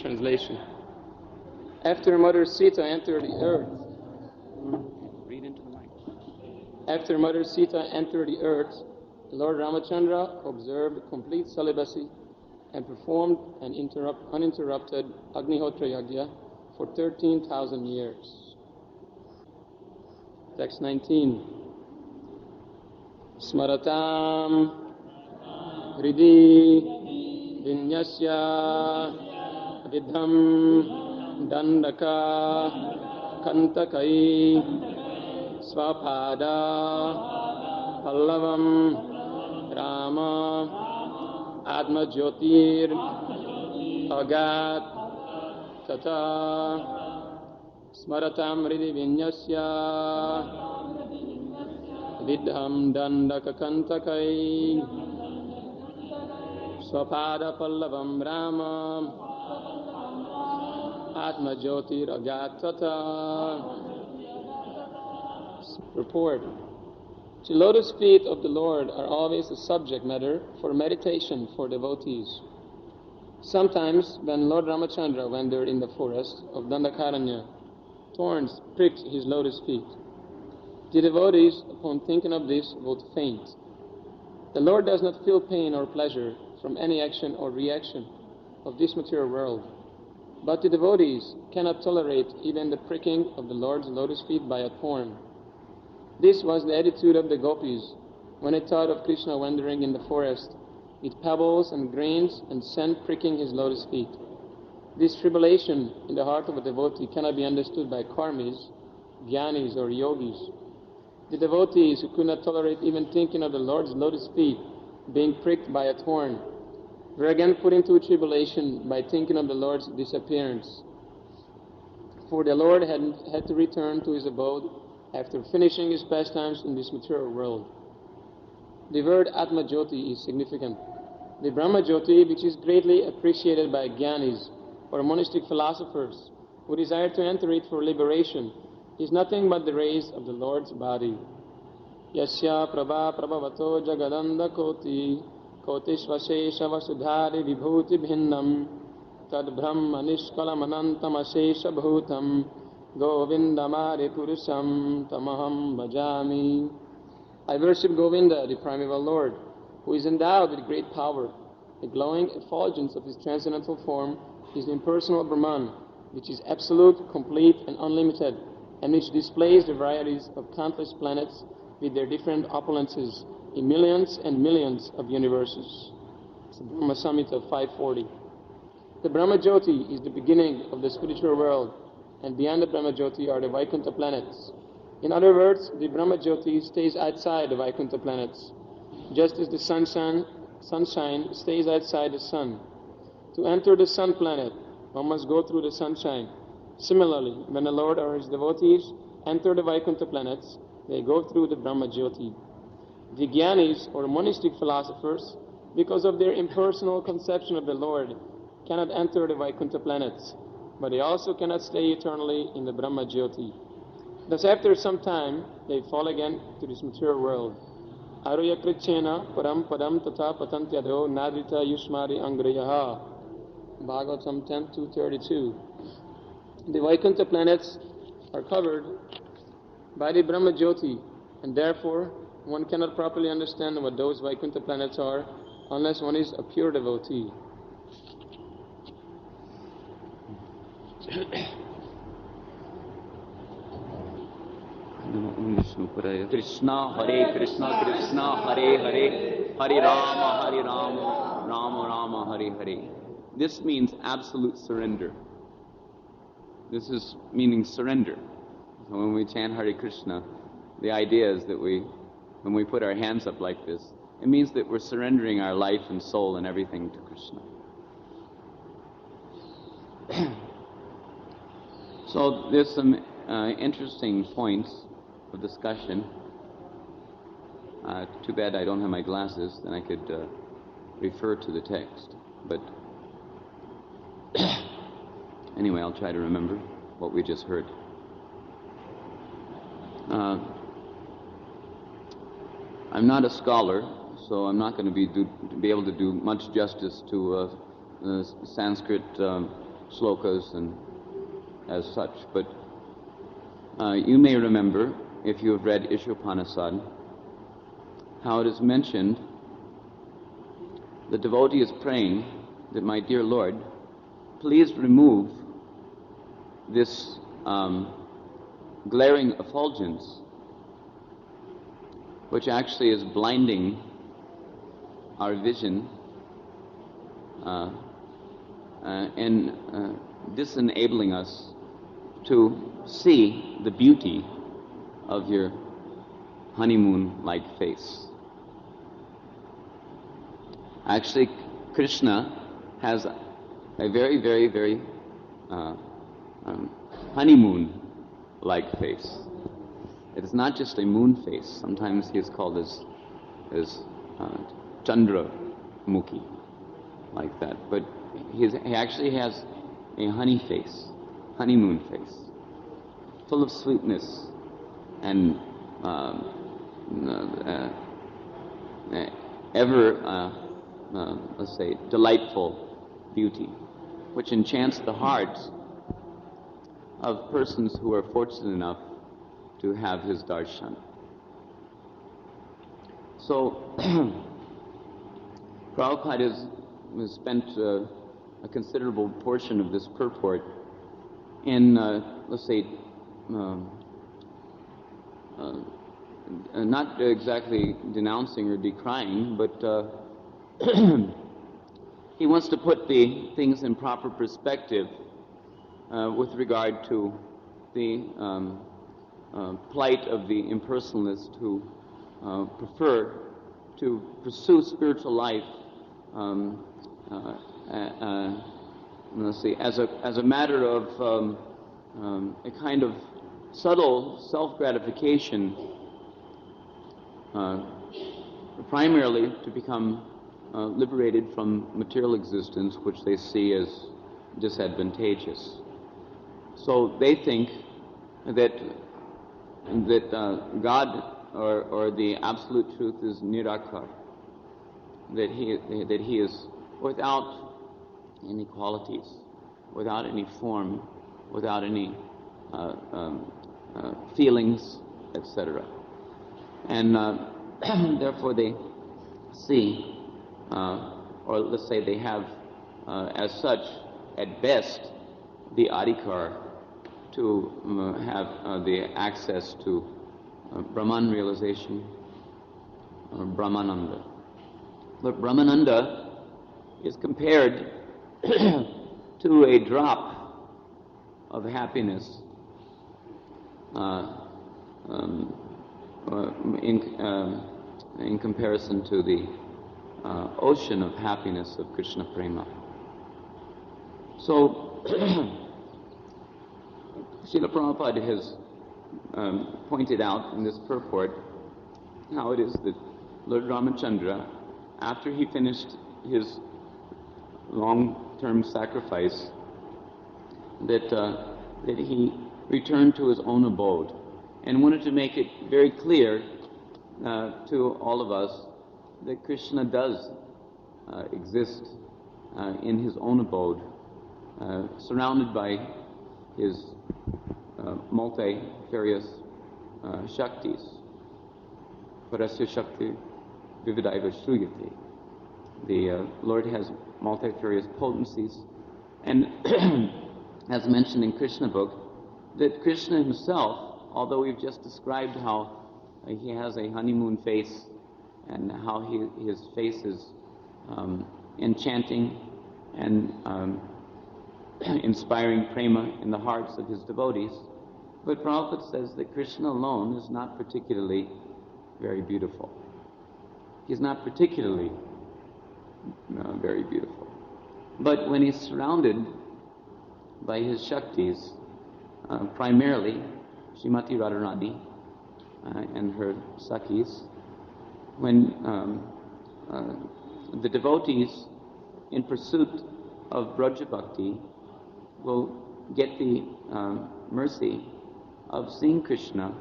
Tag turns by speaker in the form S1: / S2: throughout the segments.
S1: Translation. After Mother Sita entered the earth,
S2: Read into the mic.
S1: After Mother Sita entered the earth, Lord Ramachandra observed complete celibacy and performed an uninterrupted Agnihotra Yajna for 13,000 years. Text 19. Smaratam Hridi Vinyasya Vidham Dandaka Kantakai Swapada Pallavam Rama Atma Jyotir Agat Tata Smaratam Hridi Vinyasya Vidham Dandaka Kantakai Swapada Pallavam Rama Atma Jyotir Agatata. Report. The lotus feet of the Lord are always the subject matter for meditation for devotees. Sometimes when Lord Ramachandra wandered in the forest of Dandakaranya, thorns pricked his lotus feet. The devotees, upon thinking of this, would faint. The Lord does not feel pain or pleasure from any action or reaction of this material world. But the devotees cannot tolerate even the pricking of the Lord's lotus feet by a thorn. This was the attitude of the gopis when they thought of Krishna wandering in the forest with pebbles and grains and sand pricking his lotus feet. This tribulation in the heart of a devotee cannot be understood by karmis, jnanis or yogis. The devotees who could not tolerate even thinking of the Lord's lotus feet being pricked by a thorn were again put into tribulation by thinking of the Lord's disappearance. For the Lord had to return to his abode after finishing his pastimes in this material world. The word Atma Jyoti is significant. The Brahma Jyoti, which is greatly appreciated by jnanis or monastic philosophers who desire to enter it for liberation, is nothing but the rays of the Lord's body. Yasya prabha prabhavato jagadanda koti kotishvashesha vasudhari vibhuti bhinnam tad brahma nishkalam anantam ashesha bhutam govindamari purusham tamaham bhajami. I worship Govinda, the primeval Lord, who is endowed with great power. The glowing effulgence of his transcendental form is the impersonal Brahman, which is absolute, complete, and unlimited, and which displays the varieties of countless planets with their different opulences in millions and millions of universes. It's the Brahma Samhita 540. The Brahma Jyoti is the beginning of the spiritual world, and beyond the Brahma Jyoti are the Vaikuntha planets. In other words, the Brahma Jyoti stays outside the Vaikuntha planets, just as the sunshine stays outside the sun. To enter the sun planet, one must go through the sunshine. Similarly, when the Lord or his devotees enter the Vaikuntha planets, they go through the Brahma Jyoti. The jnanis or monastic philosophers, because of their impersonal conception of the Lord, cannot enter the Vaikuntha planets, but they also cannot stay eternally in the Brahma Jyoti. Thus after some time, they fall again to this material world. Aruya krichena param padam tata patantyadho nadrita yushmari angrayaha. Bhagavatam 10.2.32. The Vaikuntha planets are covered by the Brahma Jyoti, and therefore one cannot properly understand what those Vaikuntha planets are unless one is a pure devotee.
S2: Krishna Hare Krishna Krishna Hare Hare Hare Rama Rama Rama Hare Hare. This means absolute surrender. This is meaning surrender. So when we chant Hare Krishna, the idea is that when we put our hands up like this, it means that we're surrendering our life and soul and everything to Krishna. So there's some interesting points of discussion. Too bad I don't have my glasses, then I could refer to the text. But anyway, I'll try to remember what we just heard. I'm not a scholar, so I'm not going to be able to do much justice to Sanskrit slokas and as such, but you may remember, if you have read Ishopanasad, how it is mentioned, the devotee is praying that, my dear Lord, please remove this glaring effulgence, which actually is blinding our vision and disenabling us to see the beauty of your honeymoon-like face. Actually, Krishna has a very, very, very honeymoon-like face. It is not just a moon face. Sometimes he is called as Chandra Mukhi, like that. But he actually has a honey face, honeymoon face, full of sweetness and ever, let's say, delightful beauty, which enchants the hearts of persons who are fortunate enough to have his darshan. So, Prabhupada has spent a considerable portion of this purport in, let's say, not exactly denouncing or decrying, but he wants to put the things in proper perspective with regard to the plight of the impersonalist who prefer to pursue spiritual life, let's see, as a matter of a kind of subtle self-gratification, primarily to become liberated from material existence, which they see as disadvantageous. So they think that God or the absolute truth is nirakar, that he is without any qualities, without any form, without any feelings, etc. And therefore they see, or let's say they have as such, at best, the adhikar to have the access to Brahman realization, or Brahmananda. But Brahmananda is compared to a drop of happiness in comparison to the ocean of happiness of Krishna Prema. So, Srila Prabhupada has pointed out in this purport how it is that Lord Ramachandra, after he finished his long-term sacrifice, that he returned to his own abode and wanted to make it very clear to all of us that Krishna does exist in his own abode, surrounded by his multifarious shaktis. Parasya Shakti Vividaiva Shruyati. The Lord has multifarious potencies, and as mentioned in Krishna book, that Krishna himself, although we've just described how he has a honeymoon face and how his face is enchanting and inspiring prema in the hearts of his devotees, but Prabhupada says that Krishna alone is not particularly very beautiful. He's not particularly very beautiful. But when he's surrounded by his Shaktis, primarily Srimati Radharani and her Sakhis, when the devotees in pursuit of Braja Bhakti will get the mercy of seeing Krishna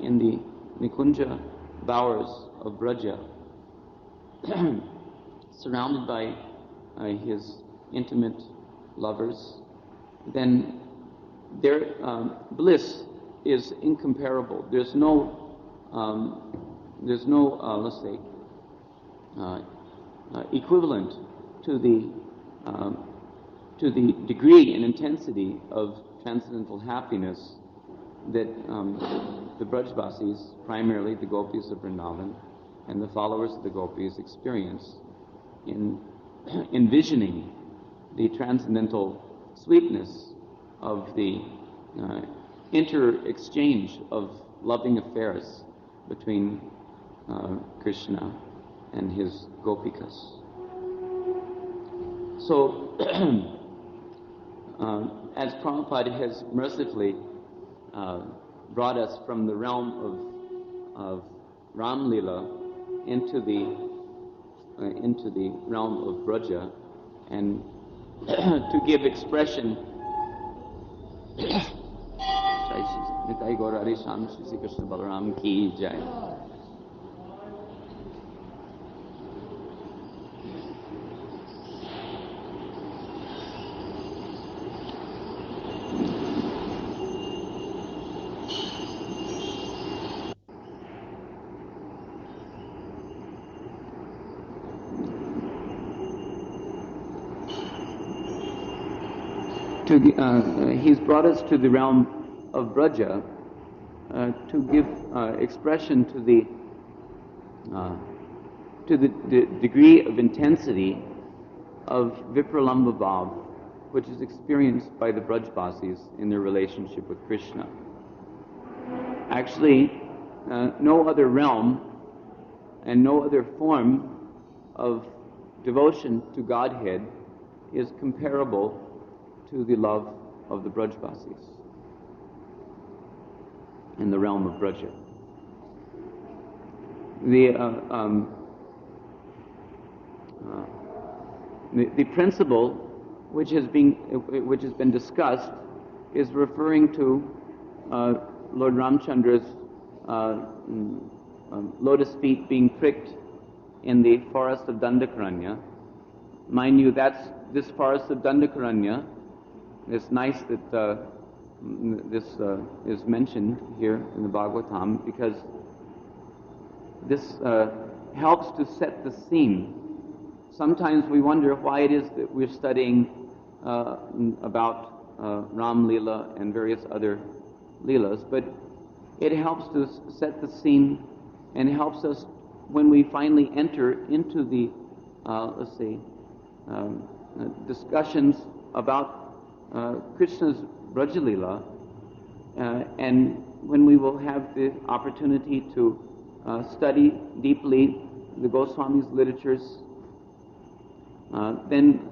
S2: in the Nikunja bowers of Braja, surrounded by his intimate lovers, then their bliss is incomparable. There's no, let's say, equivalent to the degree and intensity of transcendental happiness that the Brajvasis, primarily the gopis of Vrindavan, and the followers of the gopis experience in envisioning the transcendental sweetness of the inter-exchange of loving affairs between Krishna and his gopikas. So, as Prabhupada has mercifully brought us from the realm of Ram Lila into the realm of Braja, and to give expression Nitai Gaur Hari Sham Shri Krishna Balaram Ki Jai. He's brought us to the realm of Braja to give expression to the degree of intensity of Vipralamba Bhav, which is experienced by the Brajvasis in their relationship with Krishna. Actually, no other realm and no other form of devotion to Godhead is comparable to the love of the Brajvasis in the realm of Braja. The principle which has been discussed is referring to Lord Ramchandra's lotus feet being pricked in the forest of Dandakaranya. Mind you, this forest of Dandakaranya. It's nice that this is mentioned here in the Bhagavatam, because this helps to set the scene. Sometimes we wonder why it is that we're studying about Ram Leela and various other Leelas, but it helps to set the scene and helps us when we finally enter into the, let's say, discussions about Krishna's Brajalila, and when we will have the opportunity to study deeply the Goswami's literatures, then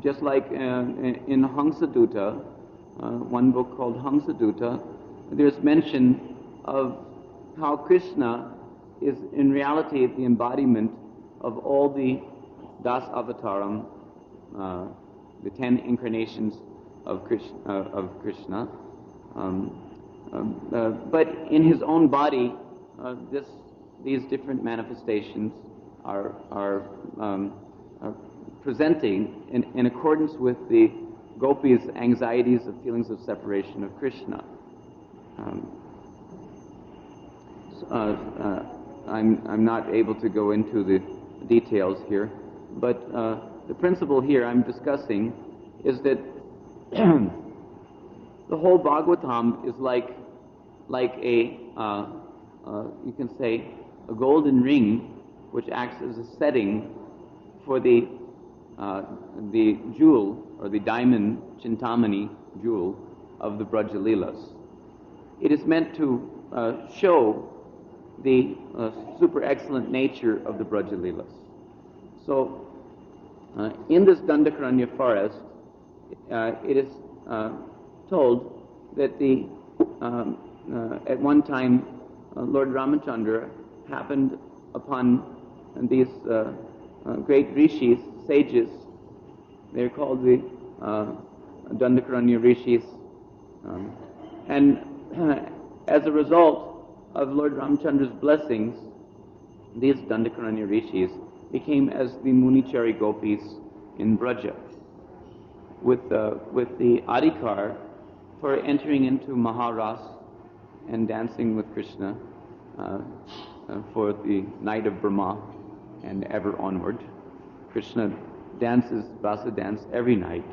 S2: just like in Hamsadutta, one book called Hamsadutta, there's mention of how Krishna is in reality the embodiment of all the Das Avataram, the 10 incarnations of Krishna, but in his own body, these different manifestations are presenting in accordance with the gopis' anxieties of feelings of separation of Krishna. I'm not able to go into the details here, but the principle here I'm discussing is that the whole Bhagavatam is like a you can say a golden ring which acts as a setting for the jewel or the diamond Chintamani jewel of the Brajalilas. It is meant to show the super excellent nature of the Brajalilas. So in this Dandakaranya forest, it is told that at one time Lord Ramachandra happened upon these great rishis, sages. They're called the Dandakaranya rishis, and as a result of Lord Ramachandra's blessings, these Dandakaranya rishis became as the Munichari gopis in Braja. with the adhikar for entering into Maharas and dancing with Krishna for the night of Brahma and ever onward. Krishna dances rasa dance every night.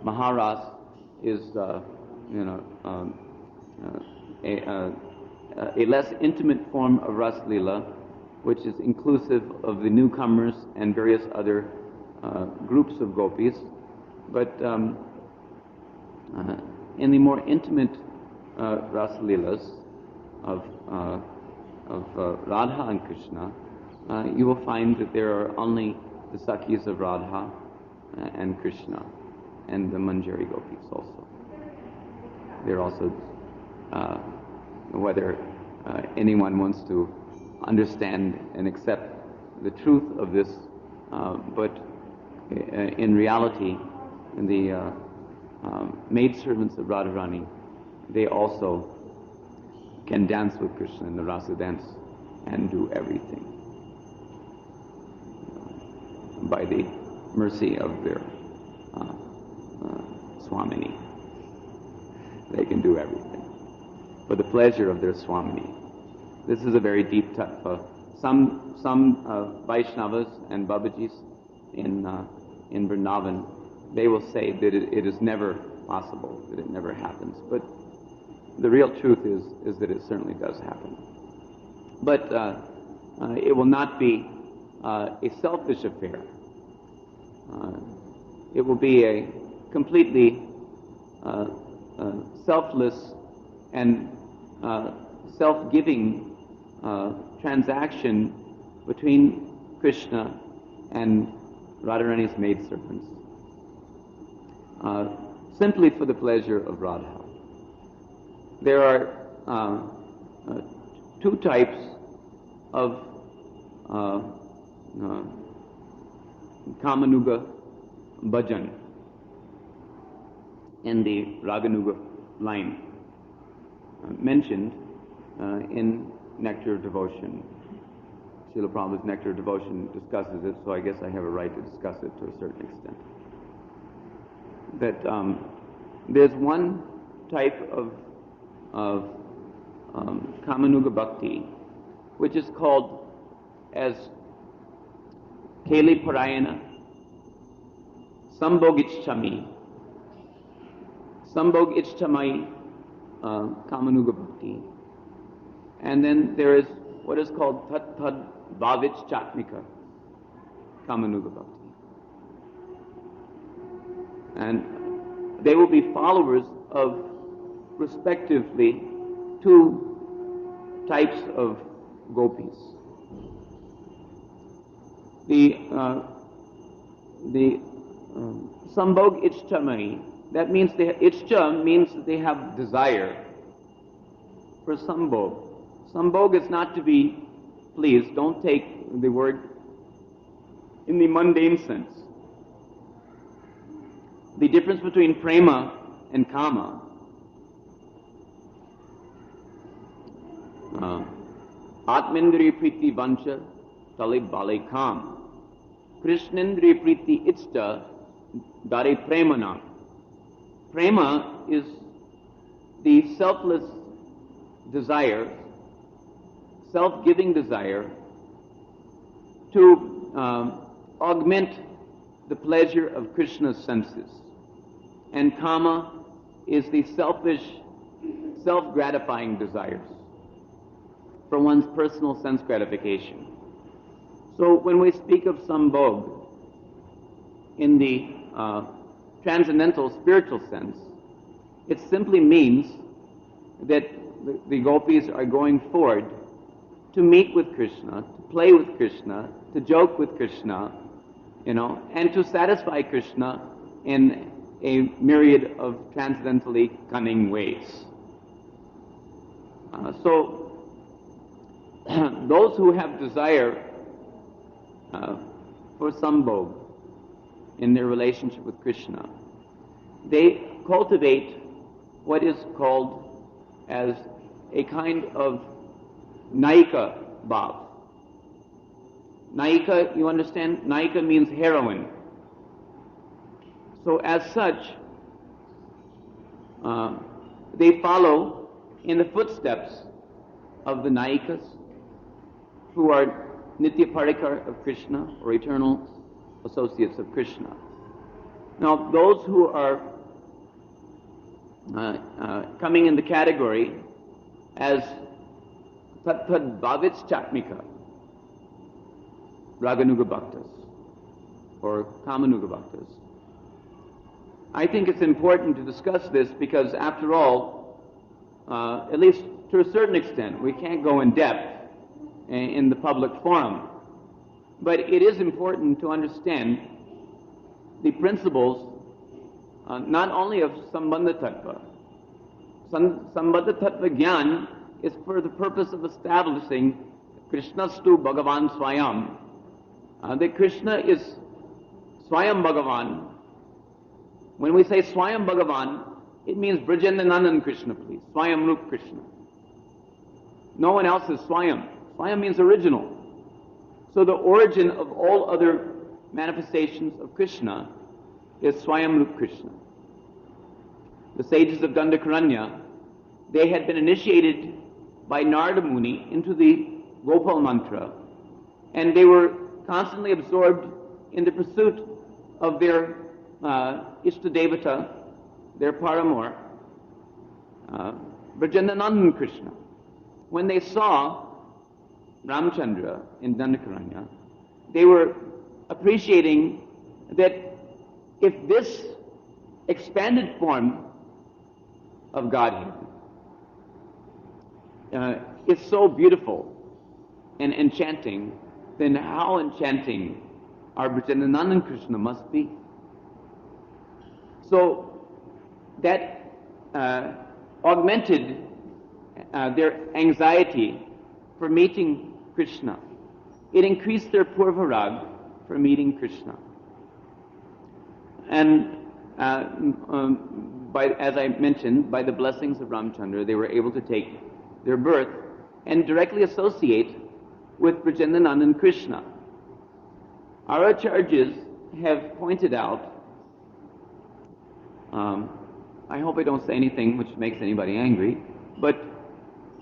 S2: Maharas is a less intimate form of Ras Leela, which is inclusive of the newcomers and various other groups of gopis. But in the more intimate Ras Leelas of Radha and Krishna, you will find that there are only the Sakhis of Radha and Krishna, and the Manjari gopis also. They're also, whether anyone wants to understand and accept the truth of this, but in reality, the maidservants of Radharani, they also can dance with Krishna in the rasa dance and do everything by the mercy of their Swamini. They can do everything for the pleasure of their Swamini. This is a very deep tattva. Some Vaishnavas and Babajis in Vrindavan, they will say that it is never possible, that it never happens. But the real truth is that it certainly does happen. But it will not be a selfish affair. It will be a completely selfless and self-giving transaction between Krishna and Radharani's maidservants, simply for the pleasure of Radha. There are two types of Kamanuga bhajan in the Raganuga line mentioned in Nectar of Devotion. Śrīla Prabhupāda's Nectar of Devotion discusses it, so I guess I have a right to discuss it to a certain extent. That there's one type of Kamanuga Bhakti, which is called as Keli Parayana, Sambhog Ichchami Kamanuga Bhakti. And then there is what is called Tat Tad Bhavich Chatmika Kamanuga Bhakti. And they will be followers of, respectively, two types of gopis. The Sambhog Ichchami, that means Ichcha means that they have desire for Sambhog. Sambhog is not to be pleased. Don't take the word in the mundane sense. The difference between prema and kama, Atmendriya Priti Vancha Talib Bale Kam, Krishnendriya Priti Ichta Dare Premana. Prema is the selfless desire, self-giving desire to augment the pleasure of Krishna's senses. And kama is the selfish, self-gratifying desires for one's personal sense gratification. So when we speak of sambhog in the transcendental spiritual sense, it simply means that the gopis are going forward to meet with Krishna, to play with Krishna, to joke with Krishna, and to satisfy Krishna in a myriad of transcendentally cunning ways. So those who have desire for sambhog in their relationship with Krishna, they cultivate what is called as a kind of naika bhav. Naika, you understand? Naika means heroine. So as such, they follow in the footsteps of the Nayikas, who are Nitya Parikar of Krishna, or eternal associates of Krishna. Now, those who are coming in the category as Tat-Tad Bhavits Chatmika, Raganuga Bhaktas, or Kamanuga Bhaktas. I think it's important to discuss this because, after all, at least to a certain extent, we can't go in depth in the public forum. But it is important to understand the principles not only of Sambandha Tattva. Sambandha Tattva Gyan is for the purpose of establishing Krishnastu Bhagavan Swayam. That Krishna is Swayam Bhagavan. When we say Swayam Bhagavan, it means Brajendanandan Krishna, please. Swayam Rup Krishna. No one else is Swayam. Swayam means original. So the origin of all other manifestations of Krishna is Swayam Rup Krishna. The sages of Dandakaranya, they had been initiated by Narada Muni into the Gopal mantra, and they were constantly absorbed in the pursuit of their Ishtadevata, their paramour, Brajendanandan Krishna. When they saw Ramchandra in Dandakaranya, they were appreciating that if this expanded form of Godhead is so beautiful and enchanting, then how enchanting our Brajendanandan Krishna must be. So that augmented their anxiety for meeting Krishna. It increased their purvarag for meeting Krishna. And as I mentioned, by the blessings of Ramchandra, they were able to take their birth and directly associate with Brajendanandan Krishna. Our acharyas have pointed out, I hope I don't say anything which makes anybody angry, but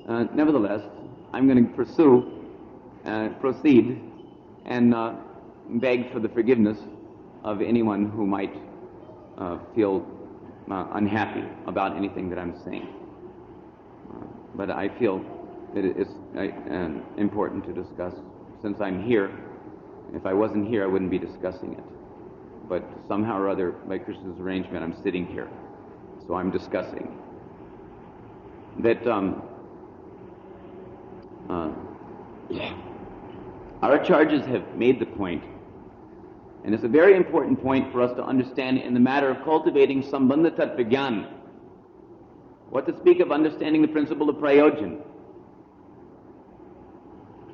S2: nevertheless, I'm going to proceed, and beg for the forgiveness of anyone who might feel unhappy about anything that I'm saying. But I feel that it is important to discuss, since I'm here. If I wasn't here, I wouldn't be discussing it. But somehow or other, by Krishna's arrangement, I'm sitting here, so I'm discussing. That our acharyas have made the point, and it's a very important point for us to understand in the matter of cultivating Sambandha Tattva Gyan. What to speak of understanding the principle of prayojan.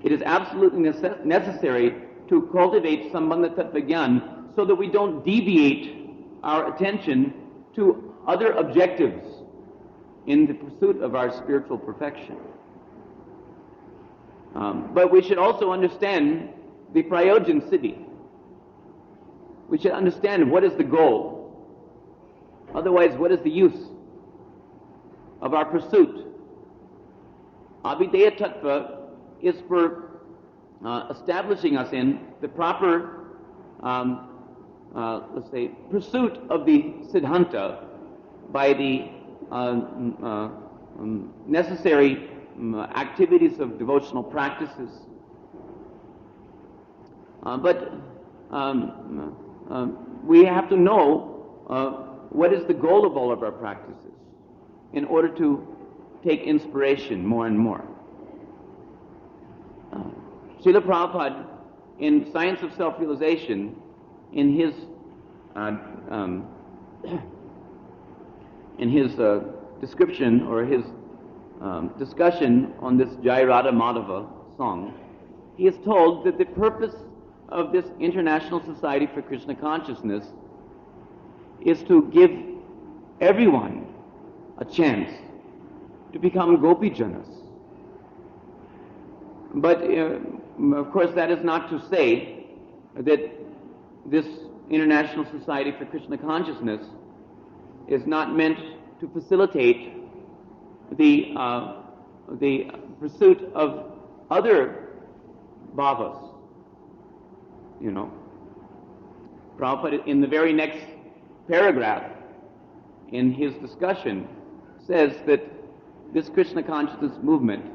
S2: It is absolutely necessary to cultivate Sambandha Tattva Gyan so that we don't deviate our attention to other objectives in the pursuit of our spiritual perfection. But we should also understand the prayojan siddhi. We should understand what is the goal. Otherwise, what is the use of our pursuit? Abhideya Tattva is for establishing us in the proper, let's say, pursuit of the Siddhanta by the necessary activities of devotional practices. But we have to know what is the goal of all of our practices in order to take inspiration more and more. Śrīla Prabhupāda, in Science of Self-Realization, in his description or his discussion on this Jai Radha Madhava song, he is told that the purpose of this International Society for Krishna Consciousness is to give everyone a chance to become Gopi-janas. But of course that is not to say that this International Society for Krishna Consciousness is not meant to facilitate the pursuit of other bhavas. You know, Prabhupada in the very next paragraph in his discussion says that this Krishna consciousness movement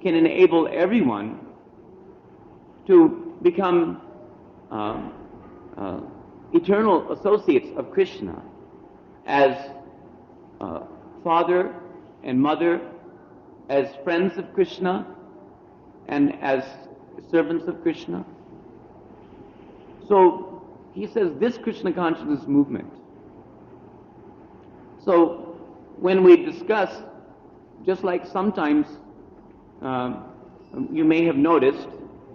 S2: can enable everyone to become eternal associates of Krishna as father and mother, as friends of Krishna, and as servants of Krishna. So he says this Krishna consciousness movement. So when we discuss, just like sometimes you may have noticed,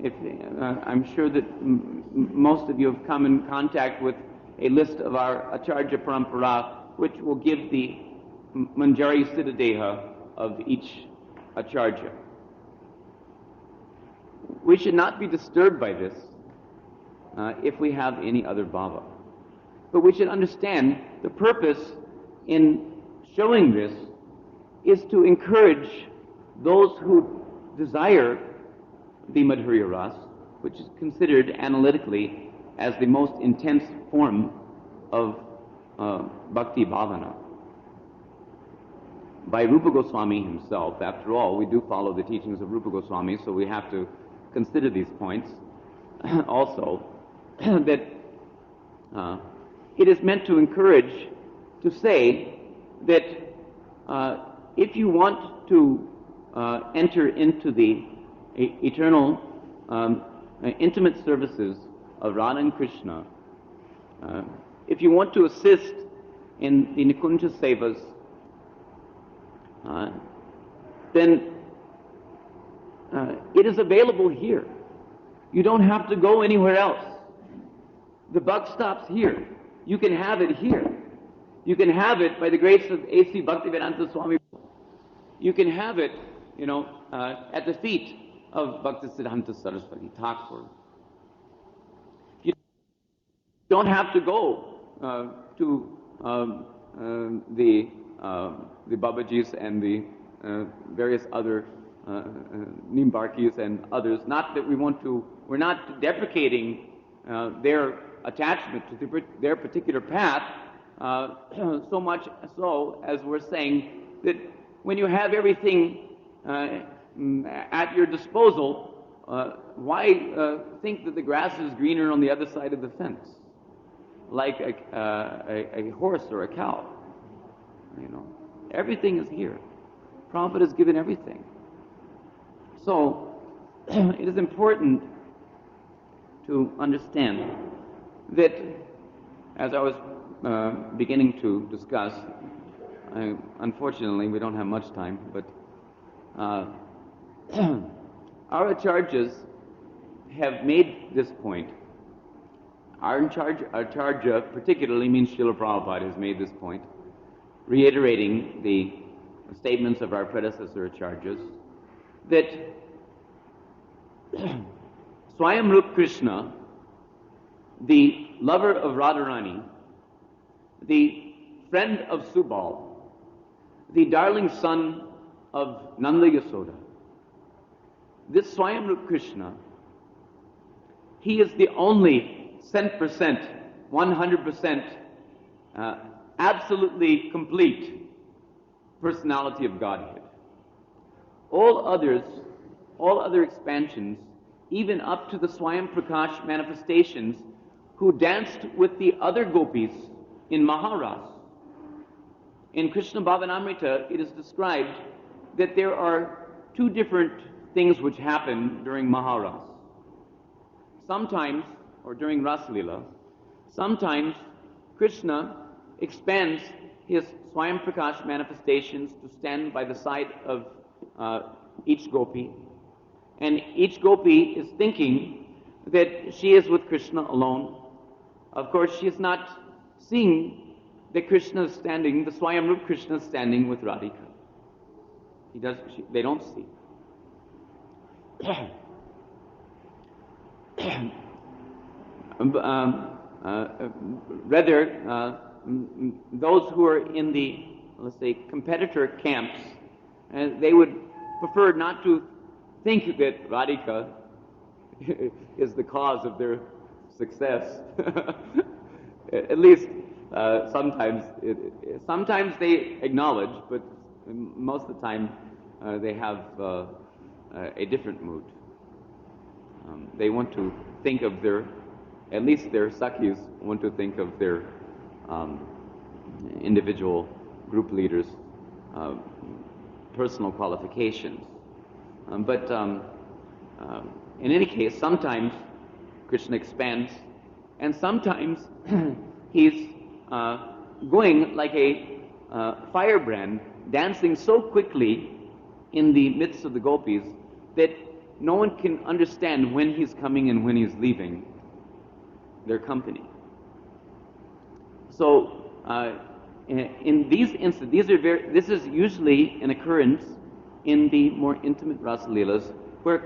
S2: if I'm sure that most of you have come in contact with a list of our Acharya Parampara, which will give the Manjari Siddhadeha of each Acharya. We should not be disturbed by this if we have any other bhava. But we should understand the purpose in showing this is to encourage those who desire the Madhurya Ras, which is considered analytically as the most intense form of Bhakti Bhavana. By Rupa Goswami himself, after all, we do follow the teachings of Rupa Goswami, so we have to consider these points also, that it is meant to encourage, to say that if you want to enter into the eternal, intimate services of Radha and Krishna, if you want to assist in the Nikunja Sevas, then it is available here. You don't have to go anywhere else. The buck stops here. You can have it here. You can have it by the grace of A.C. Bhaktivedanta Swami. You can have it, at the feet of Bhaktisiddhanta Saraswati Thakur. You don't have to go to the Babajis and the various other Nimbarkis and others. Not that we're not deprecating their attachment to their particular path, so much so as we're saying that when you have everything at your disposal, why think that the grass is greener on the other side of the fence, like a horse or a cow? Everything is here. Prabhupada has given everything. So it is important to understand that, as I was beginning to discuss, unfortunately we don't have much time, but our acharyas have made this point. Our acharya particularly means Śrīla Prabhupāda has made this point, reiterating the statements of our predecessor acharyas, that Swayam Rup Krishna, the lover of Radharani, the friend of Subal, the darling son of Nanda Yasoda, this Swayam Rup Krishna, he is the only 100%, absolutely complete personality of Godhead. All other expansions, even up to the Swayam Prakash manifestations, who danced with the other gopis in Maharas. In Krishna Bhavanamrita, it is described that there are two different things which happen during Maharas. Sometimes, or during Raslila, sometimes Krishna expands his Swayam Prakash manifestations to stand by the side of each gopi, and each gopi is thinking that she is with Krishna alone. Of course, she is not seeing that Krishna is standing, the Swayam Rup Krishna is standing with Radhika. They don't see. Rather, those who are in the, let's say, competitor camps, they would prefer not to think that Radhika is the cause of their success. At least sometimes they acknowledge, but most of the time they have a different mood. They want to think of at least their Sakhis want to think of their individual group leaders' personal qualifications. But in any case, sometimes Krishna expands, and sometimes he's going like a firebrand, dancing so quickly in the midst of the gopis that no one can understand when he's coming and when he's leaving their company. So in these instances, this is usually an occurrence in the more intimate Rasa Leelas, where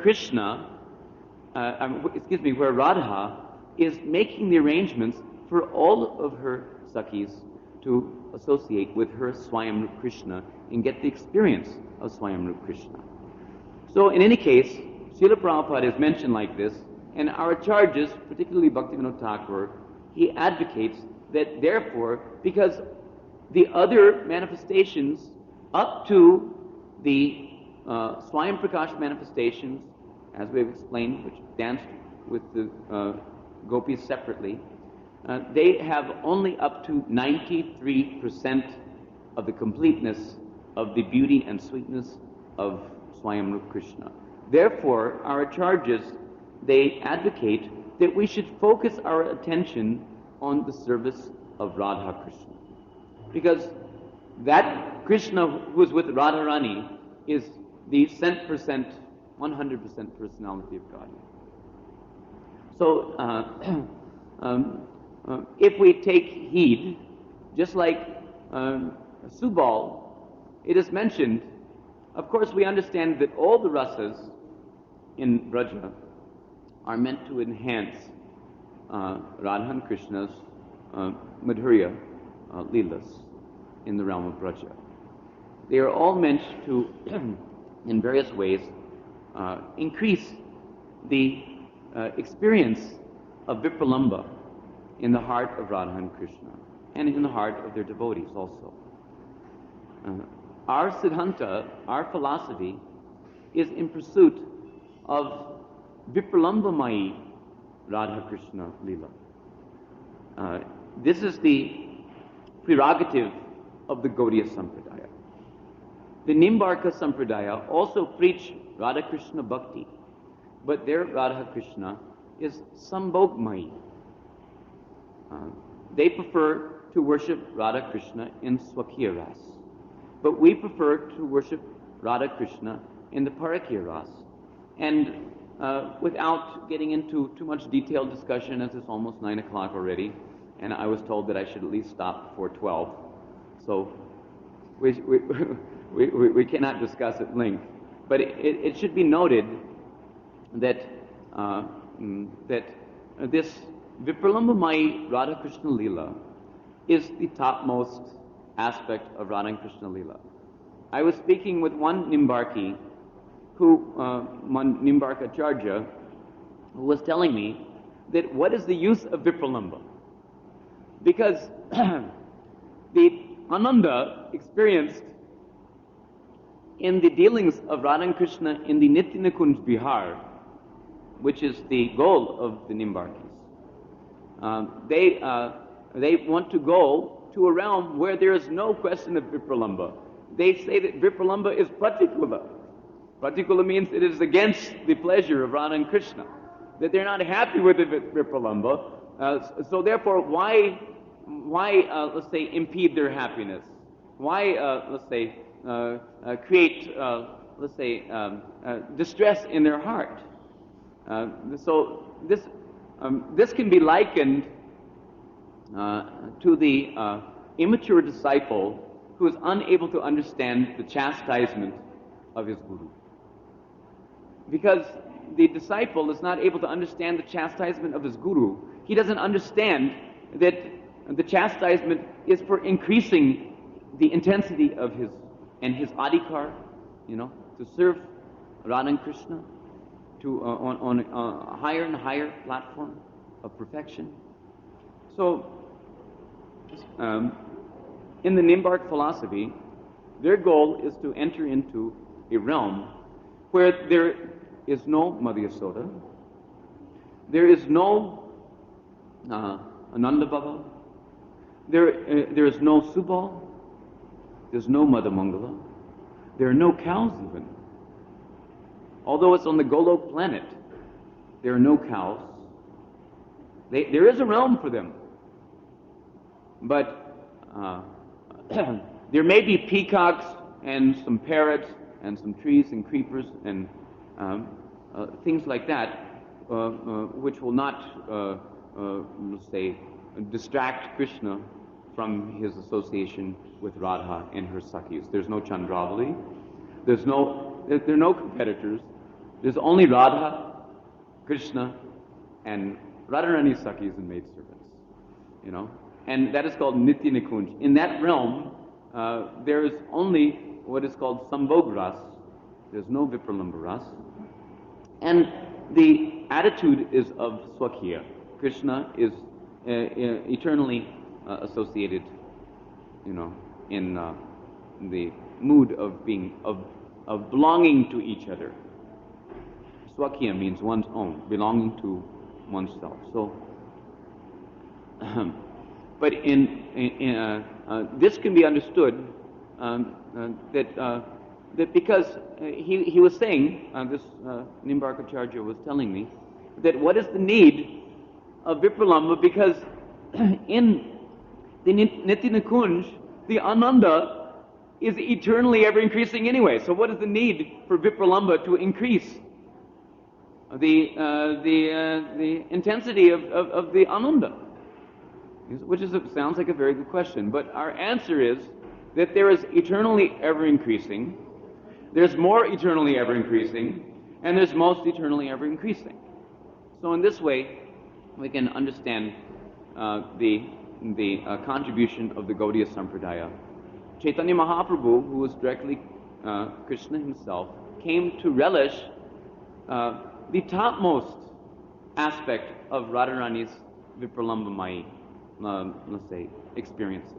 S2: where Radha is making the arrangements for all of her Sakhis to associate with her Swayamrup Krishna and get the experience of Swayamrup Krishna. So in any case, Srila Prabhupada is mentioned like this, and our Acharyas, particularly Bhaktivinoda Thakur, he advocates that therefore, because the other manifestations up to the Swayam Prakash manifestations, as we have explained, which danced with the gopis separately, they have only up to 93% of the completeness of the beauty and sweetness of Swayamrup Krishna. Therefore, our Acharyas, they advocate that we should focus our attention on the service of Radha Krishna. Because that Krishna who is with Radharani is the 100% personality of God. So, if we take heed, just like Subal, it is mentioned, of course we understand that all the rasas in Braja are meant to enhance Radha and Krishna's Madhurya Leelas in the realm of Braja. They are all meant to, in various ways, increase the experience of Vipralamba in the heart of Radha and Krishna, and in the heart of their devotees also. Our Siddhanta, our philosophy, is in pursuit of Vipralambamayi Radha Krishna Leela. This is the prerogative of the Gaudiya Sampradaya. The Nimbarka Sampradaya also preach Radha Krishna Bhakti, but their Radha Krishna is Sambhogmayi. They prefer to worship Radha Krishna in Swakiya Ras, but we prefer to worship Radha Krishna in the Parakiya Ras. And without getting into too much detailed discussion, as it's almost 9 o'clock already, and I was told that I should at least stop before 12, so we cannot discuss at length. But it should be noted that this Vipralambamayi Radha Krishna Leela is the topmost aspect of Radha Krishna Leela. I was speaking with one Nimbarki, one Nimbarka Acharya, who was telling me that what is the use of Vipralamba? Because the Ananda experienced in the dealings of Radha and Krishna in the Nitya-Nikunj Bihar, which is the goal of the Nimbarkis. They want to go to a realm where there is no question of Vipralamba. They say that Vipralamba is Pratikula. Pratikula means it is against the pleasure of Radha and Krishna. That they're not happy with the Vipralamba. So therefore, why let's say, impede their happiness? Why, let's say, create, let's say, distress in their heart? So this can be likened to the immature disciple who is unable to understand the chastisement of his guru. because the disciple is not able to understand the chastisement of his guru. He doesn't understand that the chastisement is for increasing the intensity of his adhikar, to serve Radha and Krishna on a higher and higher platform of perfection. So, in the Nimbark philosophy, their goal is to enter into a realm where there is no Madhya Yasoda, there is no Ananda Baba, there is no Subal, there's no Madhamangala, there are no cows even. Although it's on the Golok planet, there are no cows. There is a realm for them. But there may be peacocks and some parrots and some trees and creepers and things like that, which will not, let's say, distract Krishna from his association with Radha and her Sakhis. There's no Chandravali. There are no competitors. There's only Radha, Krishna, and Radharani's Sakhis and maidservants. And that is called Nitya Nikunj. In that realm, there is only what is called Sambhog Ras. There's no Vipralambha Ras. And the attitude is of Swakya. Krishna is eternally associated, in the mood of being, of belonging to each other. Swakya means one's own, belonging to oneself. So, but this can be understood that because he was saying, this Nimbarkacharya was telling me, that what is the need of Vipralambha, because in the Nitya Nikunj, the Ananda is eternally ever increasing anyway. So what is the need for Vipralambha to increase the intensity of the Ananda? Which sounds like a very good question. But our answer is that there is eternally ever increasing, there's more eternally ever increasing, and there's most eternally ever increasing. So in this way, we can understand the contribution of the Gaudiya Sampradaya. Chaitanya Mahaprabhu, who was directly Krishna himself, came to relish the topmost aspect of Radharani's Vipralambha-mayi, let's say, experiences.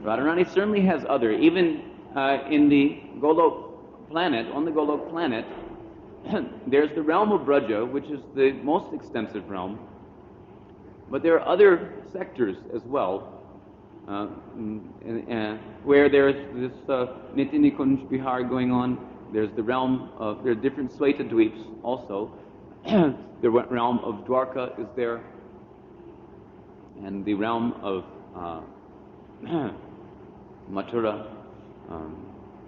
S2: Radharani certainly has other, even in the Golok planet, on the Golok planet, there's the realm of Braja, which is the most extensive realm, but there are other sectors as well, where there's this Nitya Nikunj Bihar going on. There's the realm of, there are different Sweta Dweeps also. The realm of Dwarka is there, and the realm of Mathura,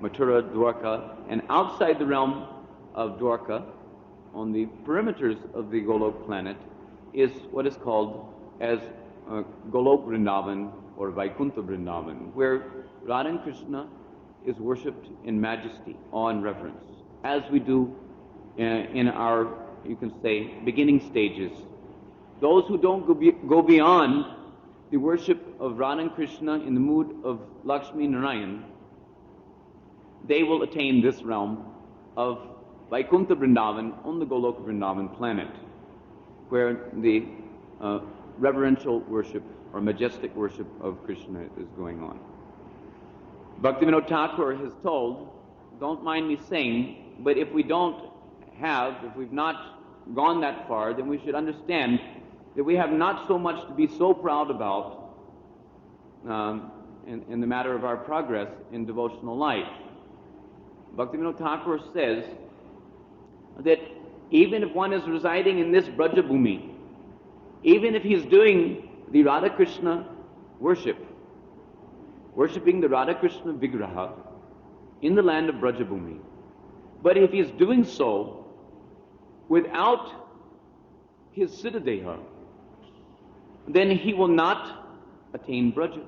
S2: Dwarka, and outside the realm of Dwarka, on the perimeters of the Golok planet, is what is called as Golok Vrindavan or Vaikuntha Vrindavan, where Radha and Krishna is worshipped in majesty, awe and reverence, as we do in our, you can say, beginning stages. Those who don't go beyond the worship of Radha and Krishna in the mood of Lakshmi Narayan, they will attain this realm of Vaikuntha Vrindavan on the Golok Vrindavan planet, where the reverential worship or majestic worship of Krishna is going on. Bhaktivinoda Thakur has told, don't mind me saying, but if we've not gone that far, then we should understand that we have not so much to be so proud about in the matter of our progress in devotional life. Bhaktivinoda Thakur says that even if one is residing in this Braja Bhumi, even if he is doing the Radha Krishna worshipping the Radha Krishna Vigraha in the land of Braja Bhumi, but if he is doing so without his Siddhadeha, then he will not attain Braja.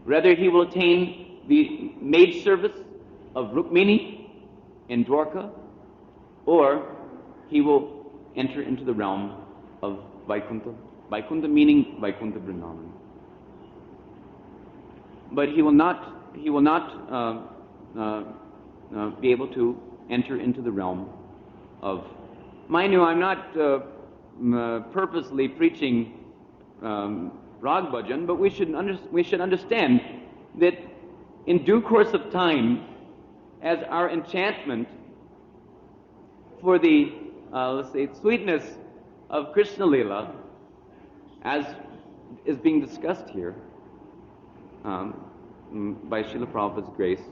S2: Rather, he will attain the maid service of Rukmini, in Dwarka, or he will enter into the realm of Vaikuntha. Vaikuntha meaning Vaikuntha Vrindavan. But he will not be able to enter into the realm of. Mind you, I'm not purposely preaching Rag Bhajan, but we should understand that in due course of time, as our enchantment for the let's say sweetness of Krishna Leela, as is being discussed here by Srila Prabhupada's grace,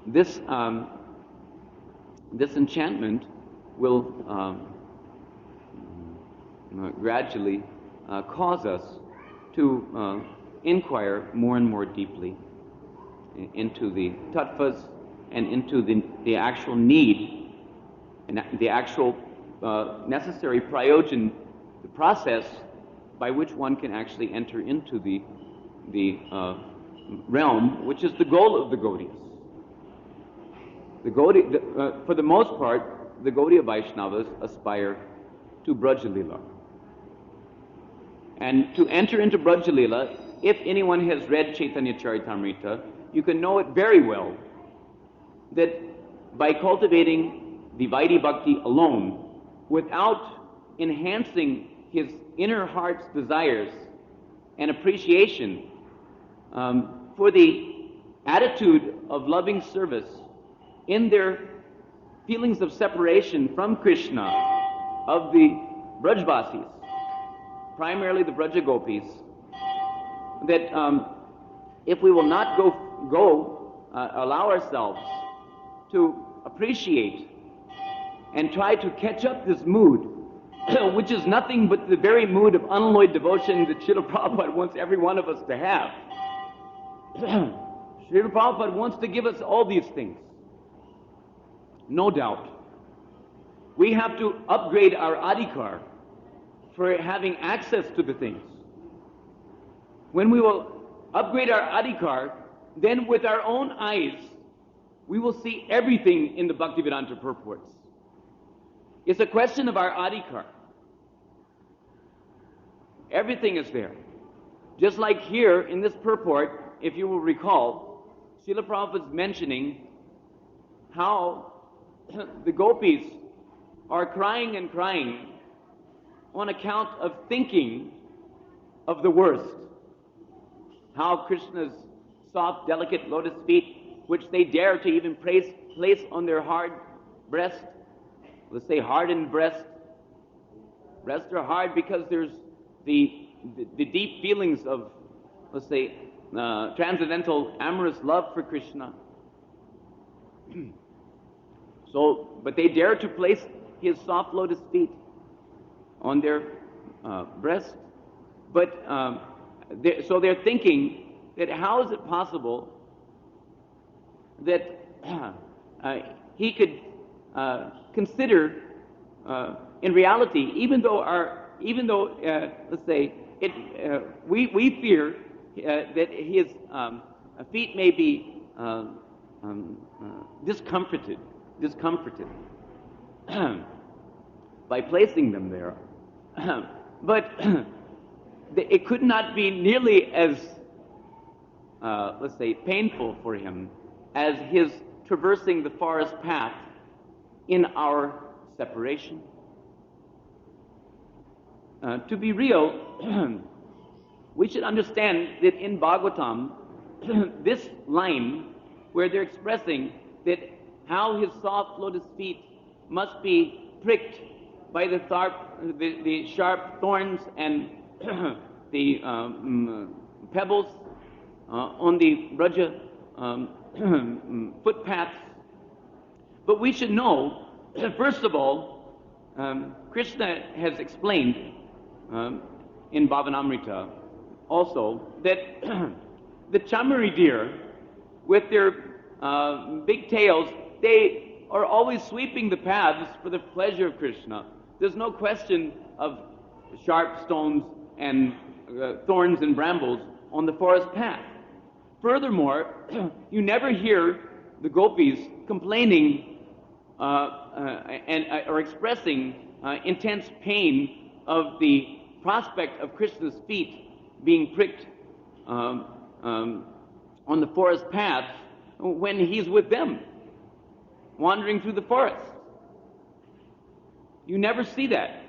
S2: this enchantment will gradually cause us to inquire more and more deeply into the tattvas and into the actual need and the actual necessary prayojan, the process by which one can actually enter into the realm, which is the goal of the Gaudiyas. For the most part, the Gaudiya Vaishnavas aspire to Brajalila. And to enter into Brajalila, if anyone has read Chaitanya Charitamrita, you can know it very well that by cultivating the Vaidhi Bhakti alone, without enhancing his inner heart's desires and appreciation for the attitude of loving service in their feelings of separation from Krishna, of the Brajvasis, primarily the Braja Gopis, that if we will not allow ourselves to appreciate and try to catch up this mood, which is nothing but the very mood of unalloyed devotion that Srila Prabhupada wants every one of us to have. Srila Prabhupada wants to give us all these things. No doubt. We have to upgrade our adhikar for having access to the things. When we will upgrade our adhikar, then with our own eyes, we will see everything in the Bhaktivedanta purports. It's a question of our adhikar. Everything is there. Just like here in this purport, if you will recall, Srila Prabhupada's mentioning how the gopis are crying and crying on account of thinking of the worst. How Krishna's soft, delicate lotus feet, which they dare to even place on their hard breast, let's say hardened breast. Breasts are hard because there's the deep feelings of, let's say, transcendental amorous love for Krishna. So, but they dare to place his soft lotus feet on their breast. But so they're thinking that how is it possible that he could consider, in reality, even though let's say we fear that his feet may be discomforted by placing them there, but it could not be nearly as let's say painful for him as his traversing the forest path in our separation. To be real, we should understand that in Bhagavatam, this line where they're expressing that how his soft lotus feet must be pricked by the sharp thorns and the pebbles on the Braja footpaths. But we should know, first of all, Krishna has explained in Bhavanamrita also that the chamari deer, with their big tails, they are always sweeping the paths for the pleasure of Krishna. There's no question of sharp stones and thorns and brambles on the forest path. Furthermore, you never hear the gopis complaining or expressing intense pain of the prospect of Krishna's feet being pricked on the forest path when he's with them, wandering through the forest. You never see that.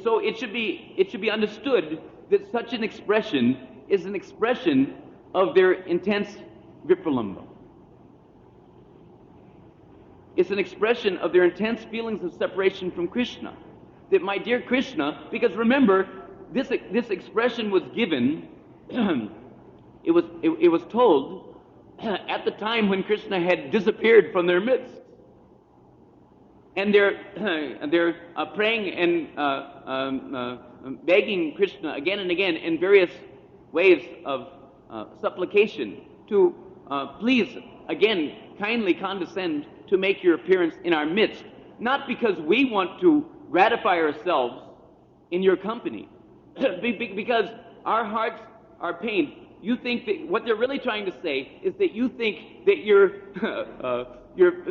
S2: So it should be understood that such an expression is an expression of their intense vipralambha. It's an expression of their intense feelings of separation from Krishna. That, my dear Krishna, because remember, this expression was given, it was told at the time when Krishna had disappeared from their midst. And they're praying and begging Krishna again and again in various ways of supplication to please, again, kindly condescend to make your appearance in our midst. Not because we want to gratify ourselves in your company, because our hearts are pained. You think that what they're really trying to say is that you think that your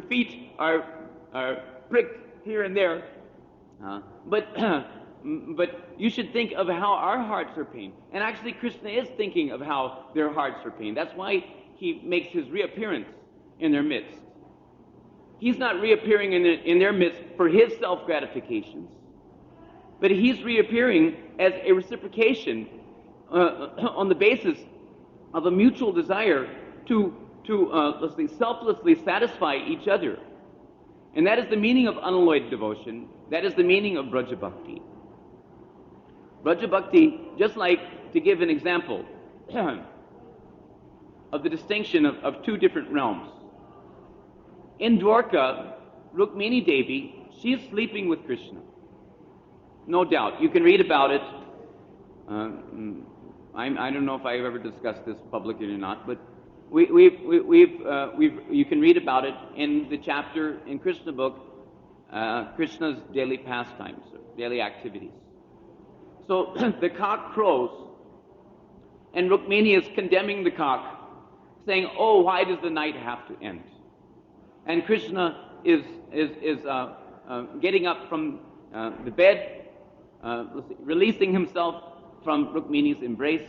S2: feet are pricked here and there, but you should think of how our hearts are pained. And actually, Krishna is thinking of how their hearts are pained. That's why he makes his reappearance in their midst. He's not reappearing in their midst for his self-gratifications, but he's reappearing as a reciprocation on the basis of a mutual desire to let's say, selflessly satisfy each other. And that is the meaning of unalloyed devotion. That is the meaning of Braja Bhakti. Braja Bhakti, just like, to give an example of the distinction of two different realms. In Dwarka, Rukmini Devi, she is sleeping with Krishna. No doubt. You can read about it. I don't know if I've ever discussed this publicly or not, but you can read about it in the chapter in Krishna book, Krishna's daily pastimes, daily activities. So the cock crows, and Rukmini is condemning the cock, saying, "Oh, why does the night have to end?" And Krishna is getting up from the bed, releasing himself from Rukmini's embrace,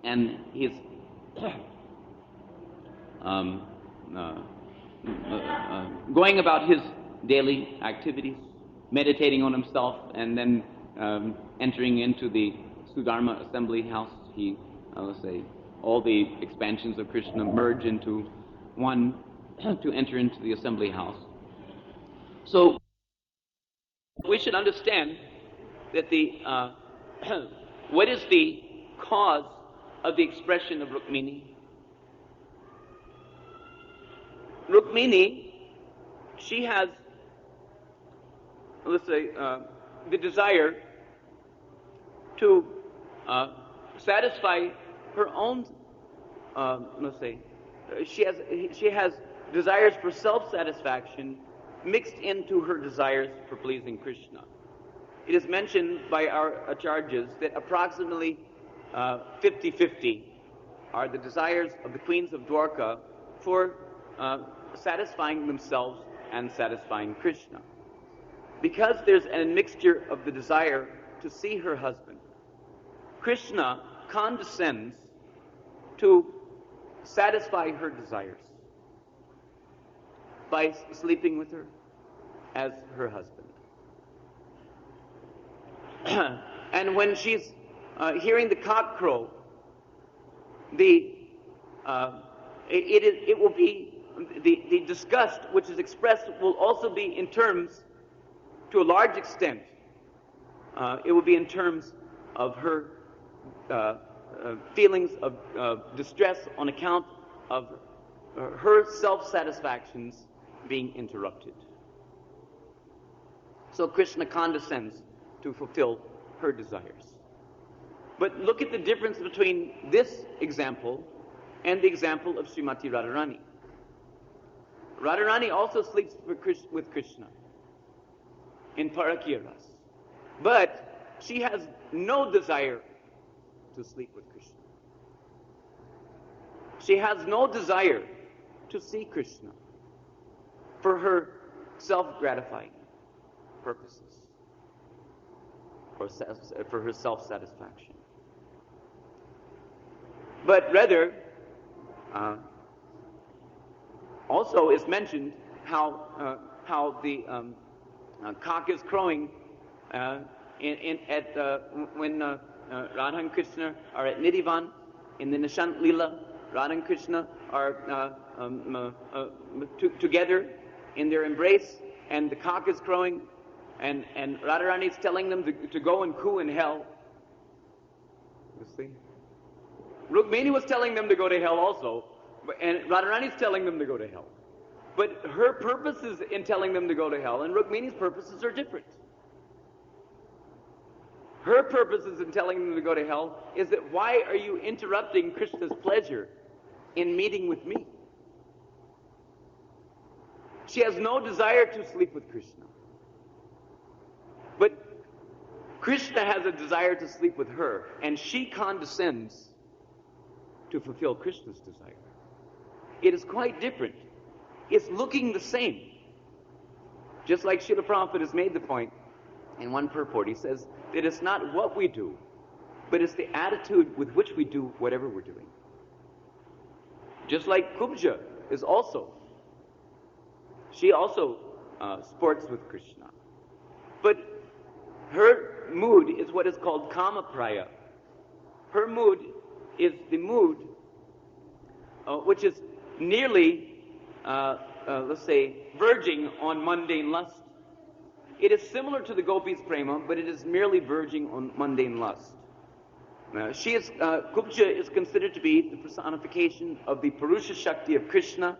S2: and he's going about his daily activities, meditating on himself, and then entering into the Sudharma assembly house. He, let's say, all the expansions of Krishna merge into one to enter into the assembly house. So we should understand that what is the cause of the expression of Rukmini? Rukmini, she has, let's say, the desire to satisfy her own, let's say, she has desires for self-satisfaction mixed into her desires for pleasing Krishna. It is mentioned by our acharyas that approximately 50-50 are the desires of the queens of Dwarka for satisfying themselves and satisfying Krishna. Because there's a mixture of the desire to see her husband, Krishna condescends to satisfy her desires by sleeping with her as her husband. And when she's hearing the cock crow, it will be the disgust which is expressed will also be in terms, to a large extent, it will be in terms of her feelings of distress on account of her self-satisfactions being interrupted. So Krishna condescends to fulfill her desires. But look at the difference between this example and the example of Srimati Radharani. Radharani also sleeps with Krishna in Parakya Ras, but she has no desire to sleep with Krishna. She has no desire to see Krishna for her self-gratifying purposes, for her self-satisfaction. But rather, also is mentioned how the cock is crowing when Radha and Krishna are at Nidhivan in the Nishant Leela. Radha and Krishna are together in their embrace, and the cock is crowing, and Radharani is telling them to go and coo in hell. You see? Rukmini was telling them to go to hell also, and Radharani is telling them to go to hell. But her purposes in telling them to go to hell and Rukmini's purposes are different. Her purposes in telling them to go to hell is that why are you interrupting Krishna's pleasure in meeting with me? She has no desire to sleep with Krishna. But Krishna has a desire to sleep with her, and she condescends to fulfill Krishna's desire. It is quite different. It's looking the same. Just like Śrīla Prabhupāda has made the point in one purport. He says that it's not what we do, but it's the attitude with which we do whatever we're doing. Just like Kubja is also. She also sports with Krishna. But her mood is what is called kama-praya. Her mood is the mood which is nearly, let's say, verging on mundane lust. It is similar to the gopis' prema, but it is merely verging on mundane lust. Kubja is considered to be the personification of the Purusha Shakti of Krishna.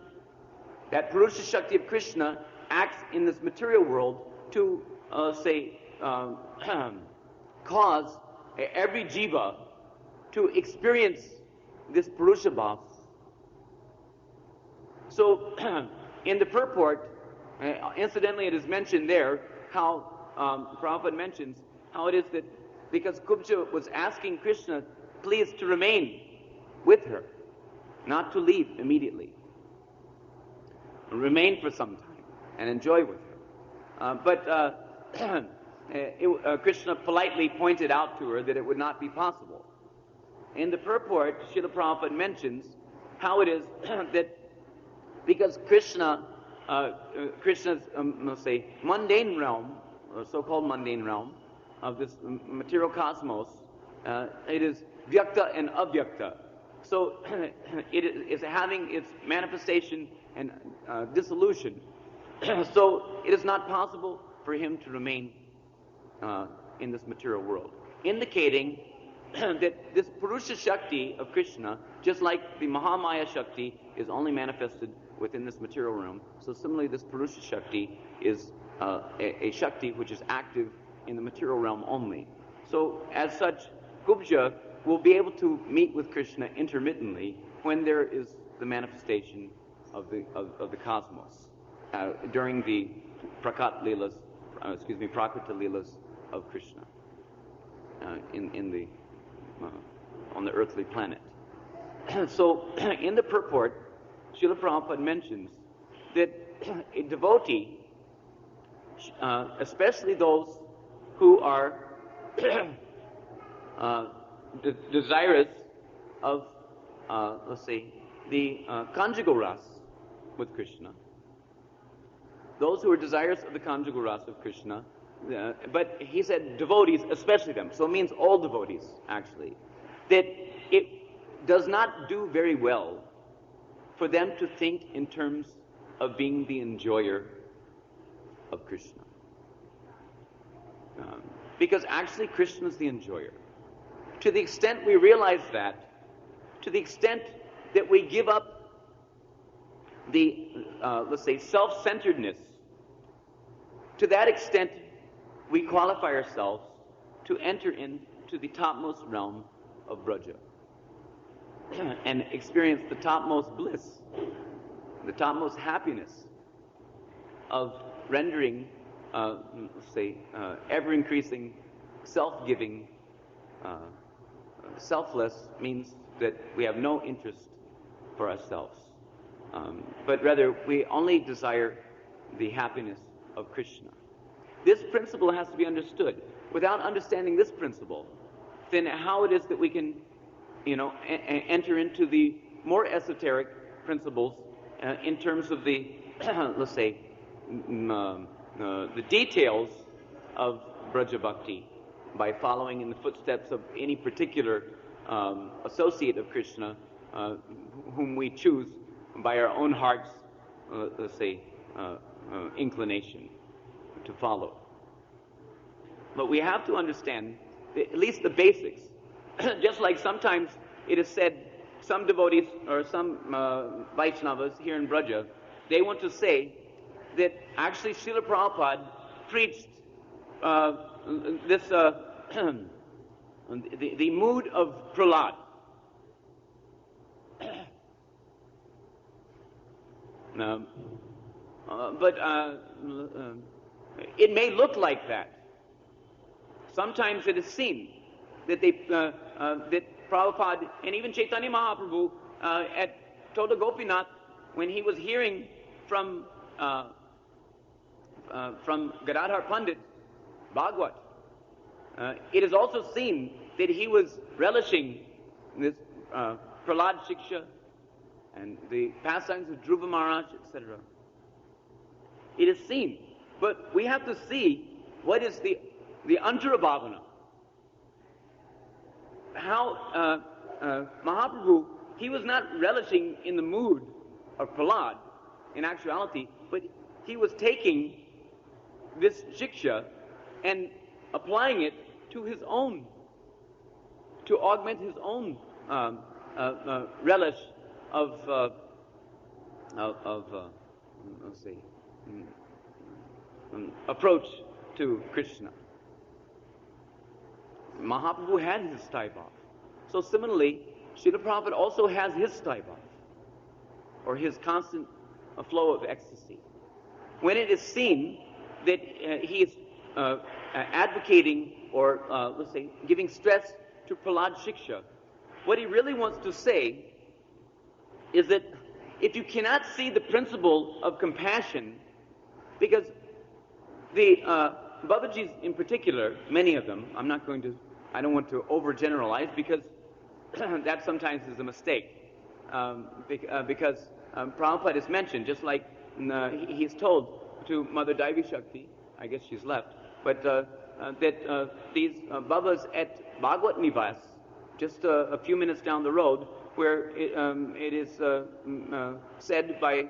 S2: That Purusha Shakti of Krishna acts in this material world to, cause every jiva to experience this Purusha bhav. So, in the purport, incidentally it is mentioned there how Prabhupada mentions how it is that because Kubja was asking Krishna, please to remain with her, not to leave immediately. Remain for some time and enjoy with her. But Krishna politely pointed out to her that it would not be possible. In the purport, Śrīla Prabhupada mentions how it is that because Krishna's mundane realm, or so-called mundane realm of this material cosmos, it is vyakta and avyakta. So it is having its manifestation and dissolution. So it is not possible for him to remain in this material world, indicating that this Purusha Shakti of Krishna, just like the Mahamaya Shakti is only manifested within this material realm, so similarly this Purusha Shakti is a Shakti which is active in the material realm only. So as such, Kubja will be able to meet with Krishna intermittently when there is the manifestation of the cosmos during the Prakrita Leelas of Krishna on the earthly planet. So in the purport, Śrīla Prabhupada mentions that a devotee, especially those who are desirous of, the conjugal ras with Krishna. Those who are desirous of the conjugal ras of Krishna, but he said devotees, especially them, so it means all devotees, actually, that it does not do very well for them to think in terms of being the enjoyer of Krishna. Because actually Krishna is the enjoyer. To the extent we realize that, to the extent that we give up the, self-centeredness, to that extent we qualify ourselves to enter into the topmost realm of Braja and experience the topmost bliss, the topmost happiness of rendering, ever-increasing, self-giving. Selfless means that we have no interest for ourselves. But rather, we only desire the happiness of Krishna. This principle has to be understood. Without understanding this principle, then how it is that we can, enter into the more esoteric principles in terms of the, let's say, the details of Braja Bhakti by following in the footsteps of any particular associate of Krishna whom we choose by our own heart's, let's say, inclination to follow. But we have to understand at least the basics. Just like sometimes it is said, some devotees or some Vaishnavas here in Braja, they want to say that actually Śrīla Prabhupāda preached this the mood of Prahlad. But it may look like that. Sometimes it is seen that that Prabhupada and even Chaitanya Mahaprabhu told Gopinath when he was hearing from Gadadhar Pandit Bhagwat, it is also seen that he was relishing this Prahlad Shiksha and the pastimes of Dhruva Maharaj, etc. It is seen, but we have to see what is the Antara Bhavana. How Mahaprabhu, he was not relishing in the mood of Prahlad in actuality, but he was taking this shiksha and applying it to his own, to augment his own relish of let's say, approach to Krishna. Mahaprabhu had his Staibhav. So similarly, Śrīla Prabhupada also has his Staibhav, or his constant flow of ecstasy. When it is seen that he is advocating or, let's say, giving stress to Prahlad Shiksha, what he really wants to say is that if you cannot see the principle of compassion, because the Babajis in particular, many of them, I don't want to overgeneralize because that sometimes is a mistake. Because Prabhupada is mentioned, just like he's told to Mother Daivi Shakti, I guess she's left, but that these Babas at Bhagwat Nivas, just a few minutes down the road, where it is said by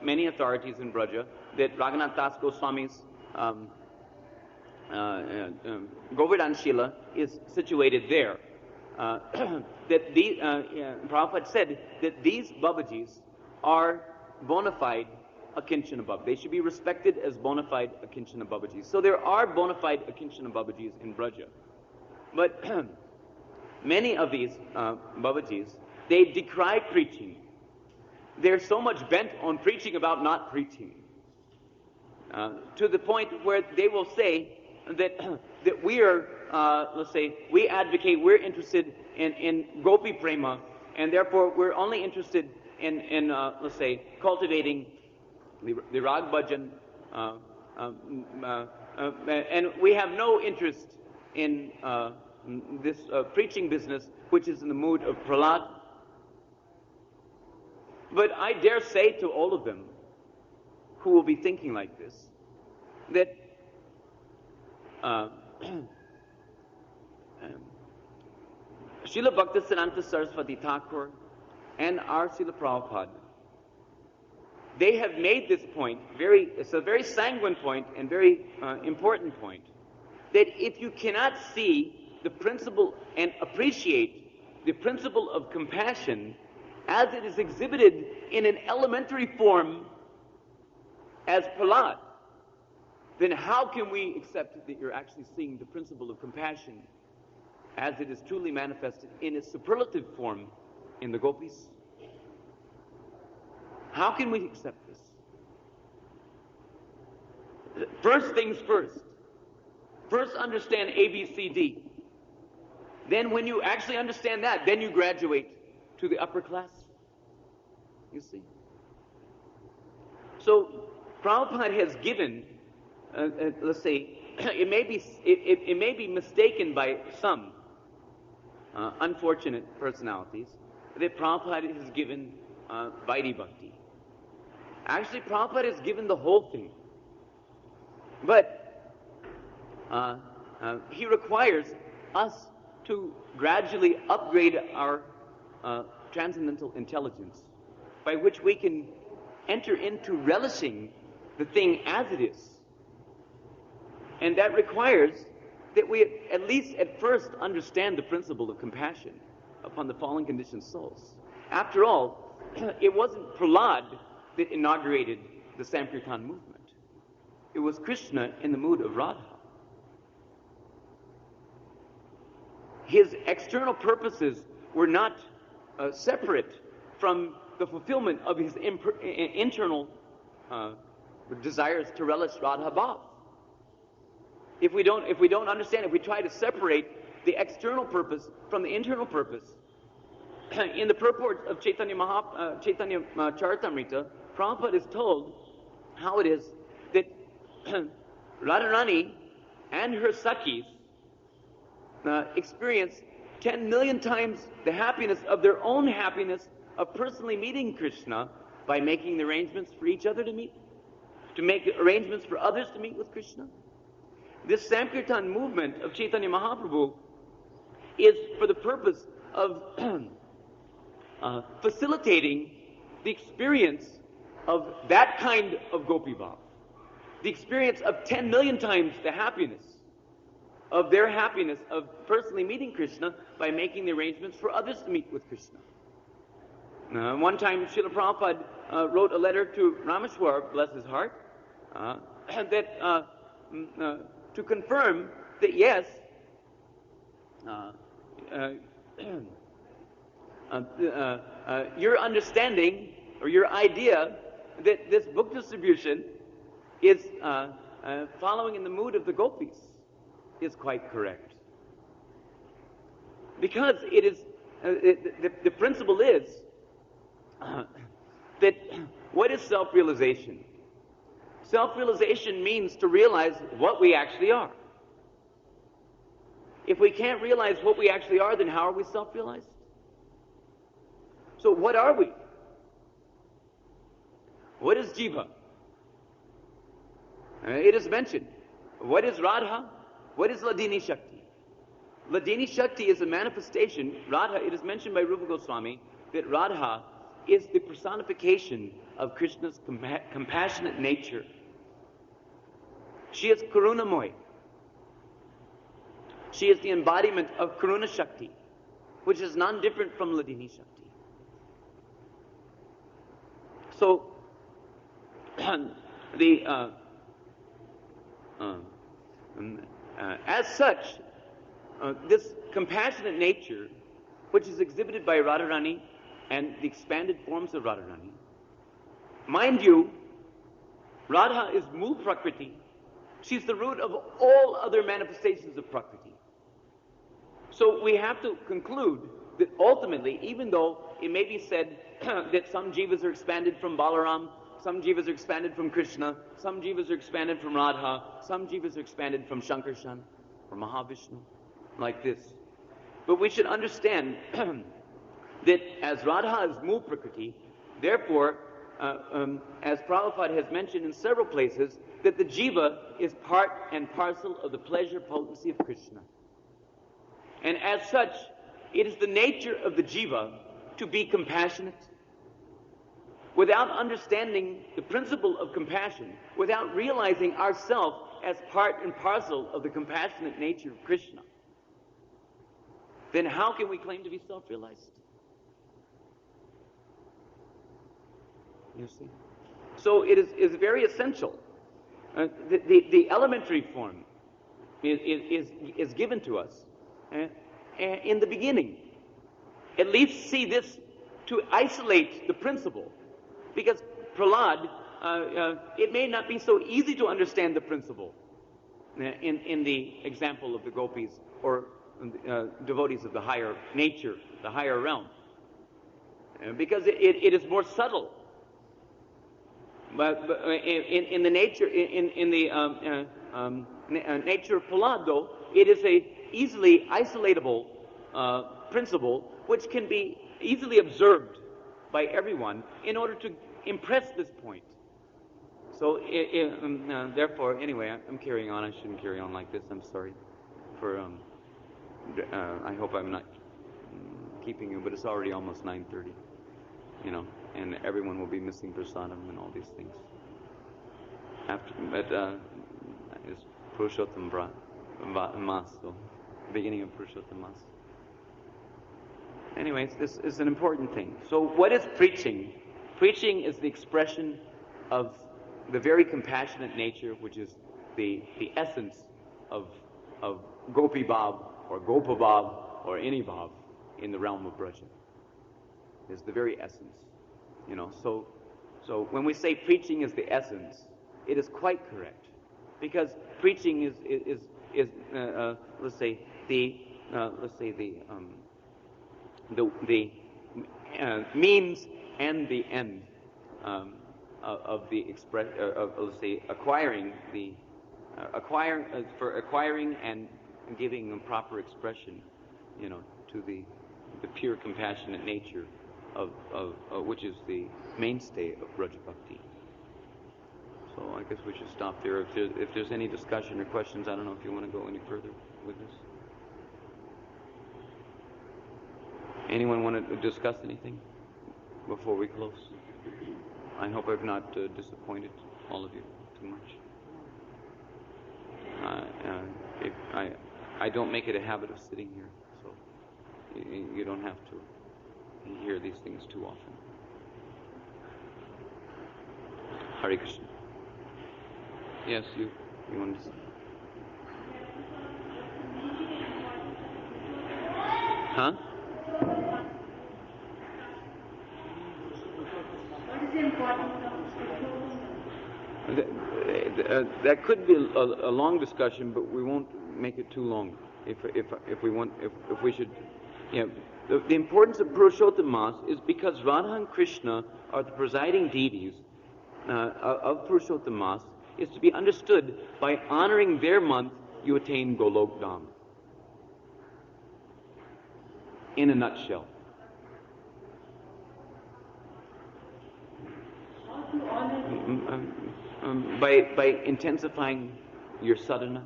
S2: many authorities in Braja that Raghunath Das Goswami's Govardhan Shila is situated there. That Prabhupada said that these Babajis are bona fide Akinchana Babajis. They should be respected as bona fide Akinchana Babajis. So there are bona fide Akinchana Babajis in Braja. But many of these Babajis, they decry preaching. They're so much bent on preaching about not preaching. To the point where they will say that we are, let's say, we advocate, we're interested in Gopi Prema, and therefore we're only interested in let's say, cultivating the Rag Bhajan, and we have no interest in this preaching business, which is in the mood of Prahlad. But I dare say to all of them who will be thinking like this, that Srila Bhaktisiddhanta Saraswati Thakur and our Srila Prabhupada, they have made this point, it's a very sanguine point and very important point, that if you cannot see the principle and appreciate the principle of compassion as it is exhibited in an elementary form as Prahlad, then how can we accept that you're actually seeing the principle of compassion as it is truly manifested in its superlative form in the gopis? How can we accept this? First things first. First understand A, B, C, D. Then when you actually understand that, then you graduate to the upper class You see? So Prabhupada has given, let's say, it may be mistaken by some unfortunate personalities that Prabhupada has given Vaidhi Bhakti. Actually, Prabhupada has given the whole thing. But he requires us to gradually upgrade our transcendental intelligence, by which we can enter into relishing the thing as it is. And that requires that we at least at first understand the principle of compassion upon the fallen conditioned souls. After all, it wasn't Prahlad that inaugurated the Sankirtan movement. It was Krishna in the mood of Radha. His external purposes were not separate from the fulfillment of his internal desires to relish Radha Bhav. If we don't understand, if we try to separate the external purpose from the internal purpose, in the purport of Chaitanya Charitamrita, Prabhupada is told how it is that Radharani and her Sakhis experience 10 million times the happiness of their own happiness of personally meeting Krishna by making the arrangements for each other to meet, to make arrangements for others to meet with Krishna. This Sankirtan movement of Chaitanya Mahaprabhu is for the purpose of facilitating the experience of that kind of Gopi Bhav, the experience of 10 million times the happiness of their happiness of personally meeting Krishna by making the arrangements for others to meet with Krishna. One time, Srila Prabhupada wrote a letter to Rameshwar, bless his heart, to confirm that yes, your understanding or your idea that this book distribution is following in the mood of the gopis is quite correct. Because it is, the principle is that what is self-realization? Self-realization means to realize what we actually are. If we can't realize what we actually are, then how are we self-realized? So what are we? What is Jiva? It is mentioned. What is Radha? What is Ladini Shakti? Ladini Shakti is a manifestation. Radha, it is mentioned by Rupa Goswami that Radha is the personification of Krishna's compassionate nature. She is Karunamoy. She is the embodiment of Karuna Shakti, which is none different from Ladini Shakti. So, as such, this compassionate nature, which is exhibited by Radharani and the expanded forms of Radharani, mind you, Radha is Mool Prakriti. She's the root of all other manifestations of Prakriti. So we have to conclude that ultimately, even though it may be said that some jivas are expanded from Balaram, some jivas are expanded from Krishna, some jivas are expanded from Radha, some jivas are expanded from Shankarshan or Mahavishnu, like this. But we should understand that as Radha is Mool Prakriti, therefore, as Prabhupada has mentioned in several places, that the jiva is part and parcel of the pleasure potency of Krishna. And as such, it is the nature of the jiva to be compassionate. Without understanding the principle of compassion, without realizing ourselves as part and parcel of the compassionate nature of Krishna, then how can we claim to be self-realized? You see? So it is very essential. The elementary form is given to us in the beginning. At least see this to isolate the principle. Because Prahlad, it may not be so easy to understand the principle in the example of the gopis or devotees of the higher nature, the higher realm. because it is more subtle. But in the nature nature of Prabhupāda, it is a easily isolatable principle which can be easily observed by everyone in order to impress this point. So therefore, anyway, I'm carrying on. I shouldn't carry on like this. I'm sorry for. I hope I'm not keeping you, but it's already almost 9:30. You know, and everyone will be missing prasadam and all these things. It's Purushottam Mas, so beginning of Purushottam Mas. Anyways, this is an important thing. So what is preaching? Preaching is the expression of the very compassionate nature, which is the essence of Gopi Bhav or Gopa Bhav or any Bhav in the realm of Braja. Is the very essence, you know. So when we say preaching is the essence, it is quite correct, because preaching is let's say the means and the end of the let's say acquiring and giving a proper expression, you know, to the pure compassionate nature of which is the mainstay of Braja Bhakti. So I guess we should stop there. If there's any discussion or questions, I don't know if you want to go any further with this. Anyone want to discuss anything before we close? I hope I've not disappointed all of you too much. I don't make it a habit of sitting here, so you don't have to hear these things too often. Hare Krishna. Yes, you want to say? Huh?
S3: What is the importance of
S2: that could be a long discussion, but we won't make it too long. If we should, yeah. The importance of Purushottam Mas is because Radha and Krishna are the presiding deities of Purushottam Mas, is to be understood by honoring their month, you attain Golok Dham. In a nutshell.
S3: how to honor
S2: By intensifying your sadhana.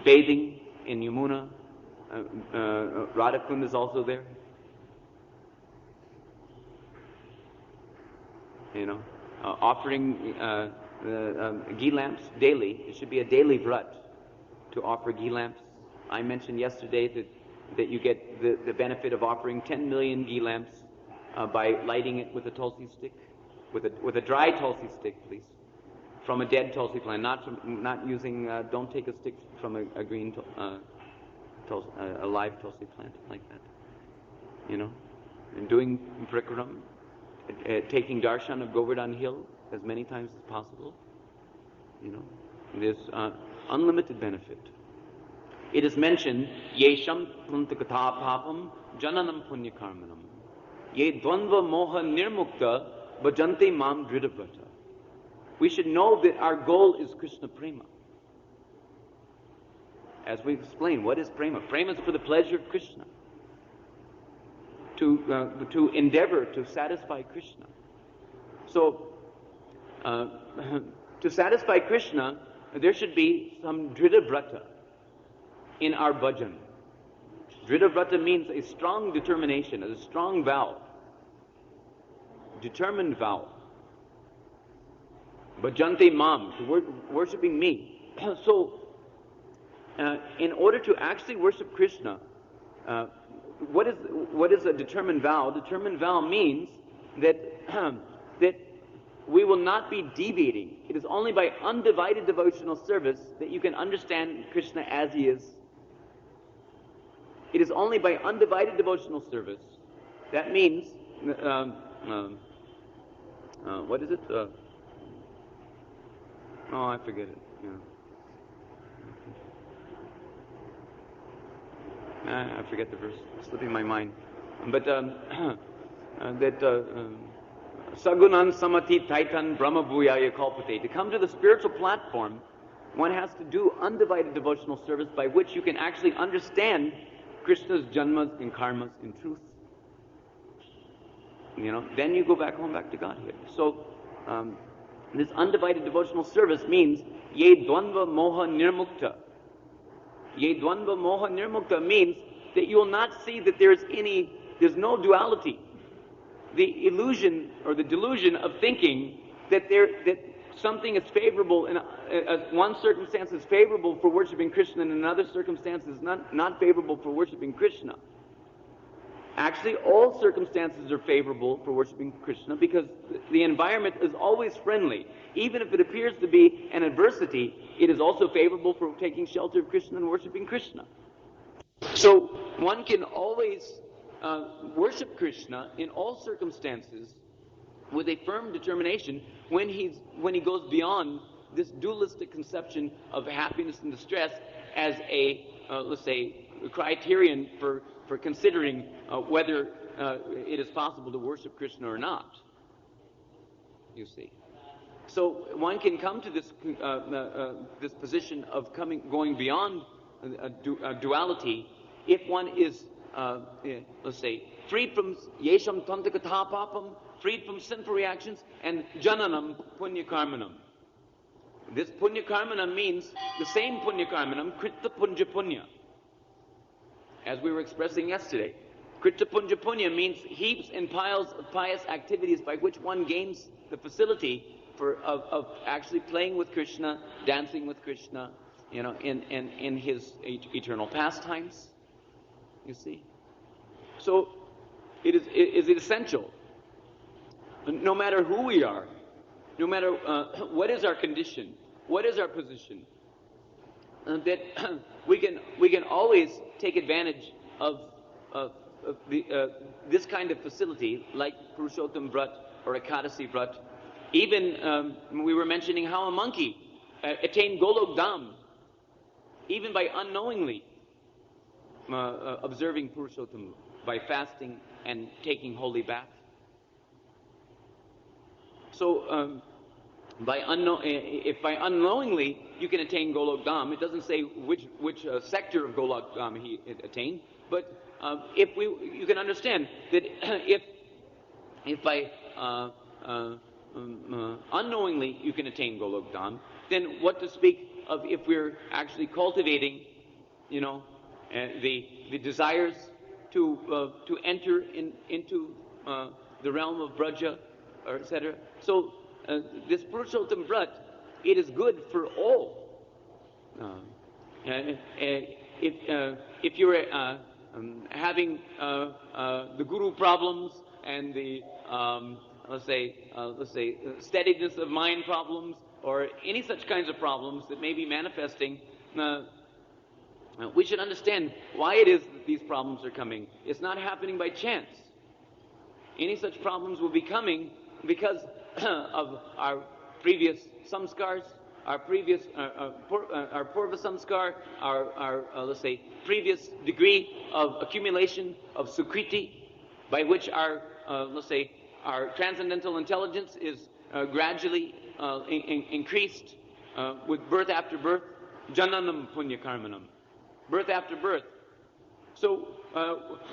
S2: Bathing in Yamuna. Radhakund is also there. You know, offering ghee lamps daily. It should be a daily vrat to offer ghee lamps. I mentioned yesterday that you get the benefit of offering 10 million ghee lamps by lighting it with a tulsi stick, with a dry tulsi stick, please, from a dead tulsi plant, not using. Don't take a stick from a green a live tulsi plant like that. You know, and doing parikram, taking darshan of Govardhan Hill as many times as possible. You know, there's unlimited benefit. It is mentioned, Yesham Puntakatha Papam Jananam Punya Karmanam. Ye Dvandva Moha Nirmukta Bhajante Mam Dridavrata. We should know that our goal is Krishna Prema. As we explained, what is Prema? Prema is for the pleasure of Krishna. To endeavor to satisfy Krishna. So, to satisfy Krishna, there should be some Dridavrata in our bhajan. Dridavrata means a strong determination, a strong vow. Determined vow. Bhajante mam, worshipping me. So, in order to actually worship Krishna, what is a determined vow? Determined vow means that that we will not be deviating. It is only by undivided devotional service that you can understand Krishna as he is. It is only by undivided devotional service. That means, what is it? I forget it. Yeah. I forget the verse, it's slipping my mind. But Sagunan Samati Taitan Brahma Bhuyaya Kalpate. To come to the spiritual platform, one has to do undivided devotional service by which you can actually understand Krishna's janmas and karmas in truth. Then you go back home, back to Godhead. So, this undivided devotional service means Ye Dvandva Moha Nirmukta. Ye Dvandva Moha Nirmukta means that you will not see that there's no duality. The illusion or the delusion of thinking that something is favorable in one circumstance is favorable for worshiping Krishna and in another circumstance is not favorable for worshiping Krishna. Actually, all circumstances are favorable for worshiping Krishna because the environment is always friendly. Even if it appears to be an adversity, it is also favorable for taking shelter of Krishna and worshiping Krishna. So one can always worship Krishna in all circumstances with a firm determination when he goes beyond this dualistic conception of happiness and distress as a, let's say, criterion for considering whether it is possible to worship Krishna or not. You see. So one can come to this this position of going beyond duality if one is, let's say, freed from yesham tantakatha papam, freed from sinful reactions, and jananam punya karmanam. This punya karmanam means the same punya karmanam, krita punja punya, as we were expressing yesterday. Krita punja punya means heaps and piles of pious activities by which one gains the facility of actually playing with Krishna, dancing with Krishna, in his eternal pastimes. You see? So it is essential, no matter who we are, no matter what is our condition, what is our position, that we can always take advantage of this kind of facility, like Purushottam Vrat or Ekadasi Vrat. Even we were mentioning how a monkey attained Golok Dham, even by unknowingly observing Purushottam, by fasting and taking holy bath. So, if by unknowingly you can attain Golok Dham, it doesn't say which sector of Golok Dham he attained, but you can understand that if by unknowingly you can attain Golok Dham, then what to speak of if we're actually cultivating, the desires to enter into the realm of Braja, or etc. So this Purushottam Vrat, it is good for all. If you're having the guru problems and the let's say steadiness of mind problems, or any such kinds of problems that may be manifesting, we should understand why it is that these problems are coming. It's not happening by chance. Any such problems will be coming because of our previous samskars, our purva samskar, our let's say previous degree of accumulation of sukriti, by which our let's say our transcendental intelligence is gradually increased with birth after birth, jananam punya karmanam, birth after birth. So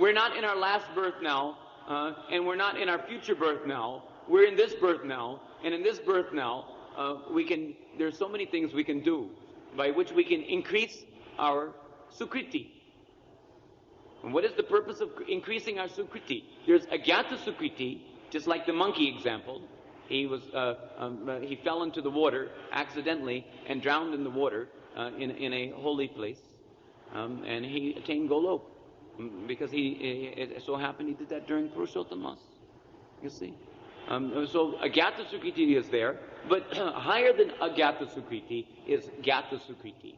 S2: we're not in our last birth now, and we're not in our future birth now. We're in this birth now, and in this birth now, there's so many things we can do by which we can increase our sukriti. And what is the purpose of increasing our sukriti? There's agyata sukriti, just like the monkey example. He fell into the water accidentally and drowned in the water in a holy place, and he attained Golok because it so happened he did that during Purushottam Mas. You see. So Agyata Sukriti is there, but higher than Agyata Sukriti is Gyata Sukriti.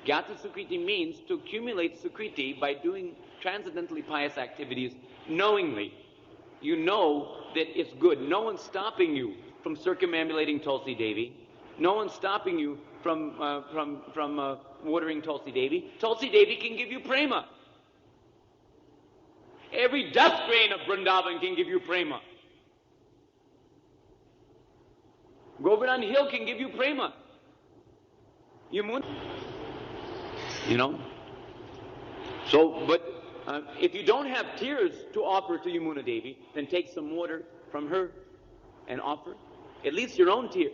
S2: Gyata Sukriti means to accumulate Sukriti by doing transcendentally pious activities knowingly. You know that it's good. No one's stopping you from circumambulating Tulsi Devi. No one's stopping you from watering Tulsi Devi. Tulsi Devi can give you prema. Every dust grain of Vrindavan can give you prema. Govardhan Hill can give you prema. You know. So, but if you don't have tears to offer to Yamuna Devi, then take some water from her and offer. At least your own tears.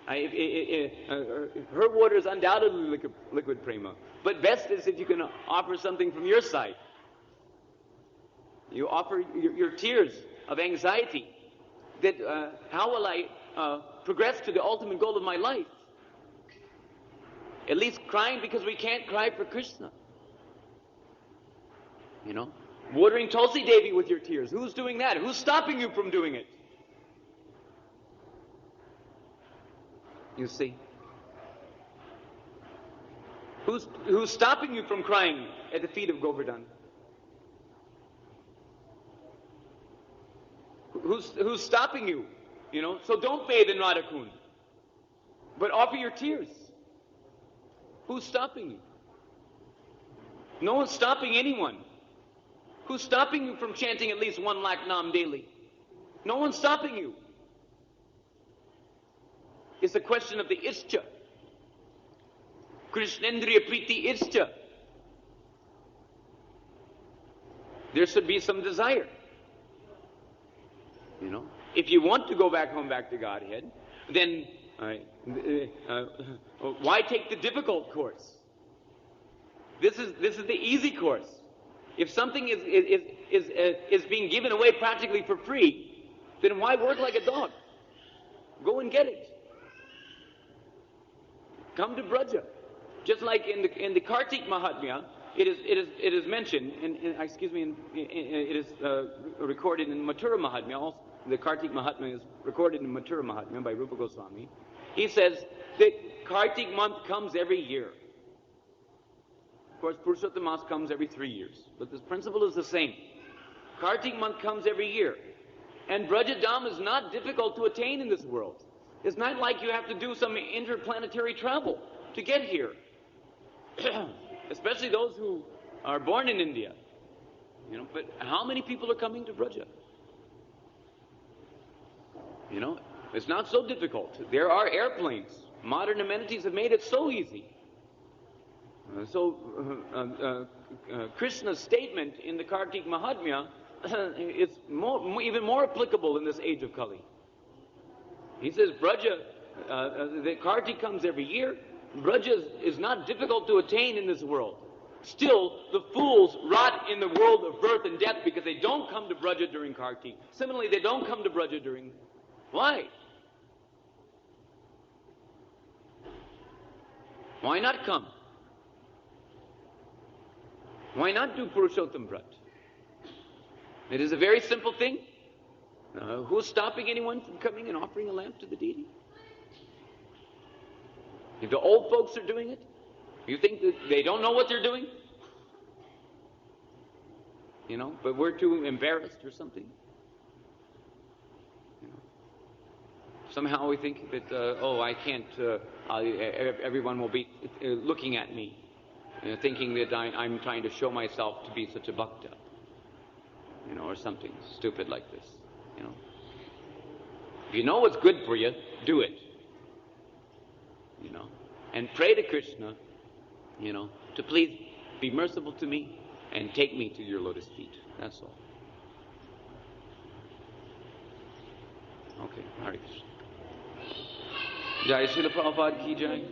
S2: Her water is undoubtedly liquid prema. But best is if you can offer something from your side. You offer your tears of anxiety. That how will I progress to the ultimate goal of my life? At least crying because we can't cry for Krishna. You know? Watering Tulsi Devi with your tears. Who's doing that? Who's stopping you from doing it? You see? Who's stopping you from crying at the feet of Govardhan? Who's stopping you? You know? So don't bathe in Radha Kund. But offer your tears. Who's stopping you? No one's stopping anyone. Who's stopping you from chanting at least 1 lakh nam daily? No one's stopping you. It's a question of the ischa. Krishnendriya priti ischa. There should be some desire. You know, if you want to go back home, back to Godhead, then why take the difficult course? This is the easy course. If something is being given away practically for free, then why work like a dog? Go and get it. Come to Braja. Just like in the Kartik Mahatmya, it is mentioned, it is recorded in Mathura Mahatmya. Also, the Kartik Mahatmya is recorded in Mathura Mahatmya by Rupa Goswami. He says that Kartik month comes every year. Of course, Purushottam Mas comes every 3 years. But the principle is the same. Kartik month comes every year. And Brajadam is not difficult to attain in this world. It's not like you have to do some interplanetary travel to get here. Especially those who are born in India. You know, but how many people are coming to Braja? You know, it's not so difficult. There are airplanes. Modern amenities have made it so easy. Krishna's statement in the Kartik Mahatmya is even more applicable in this age of Kali. He says, Braja, the Kartik comes every year. Braja is not difficult to attain in this world. Still, the fools rot in the world of birth and death because they don't come to Braja during Kartik. Similarly, they don't come to Braja during... Why? Why not come? Why not do Purushottam Brat? It is a very simple thing. Who's stopping anyone from coming and offering a lamp to the deity? If the old folks are doing it, you think that they don't know what they're doing? You know, but we're too embarrassed or something. You know, somehow we think that, I can't, everyone will be looking at me, thinking that I'm trying to show myself to be such a bhakta, you know, or something stupid like this, you know. If you know what's good for you, do it, you know, and pray to Krishna, you know, to please be merciful to me and take me to your lotus feet. That's all. Okay, Hare Krishna. Jai Śrīla Prabhupāda ki jai.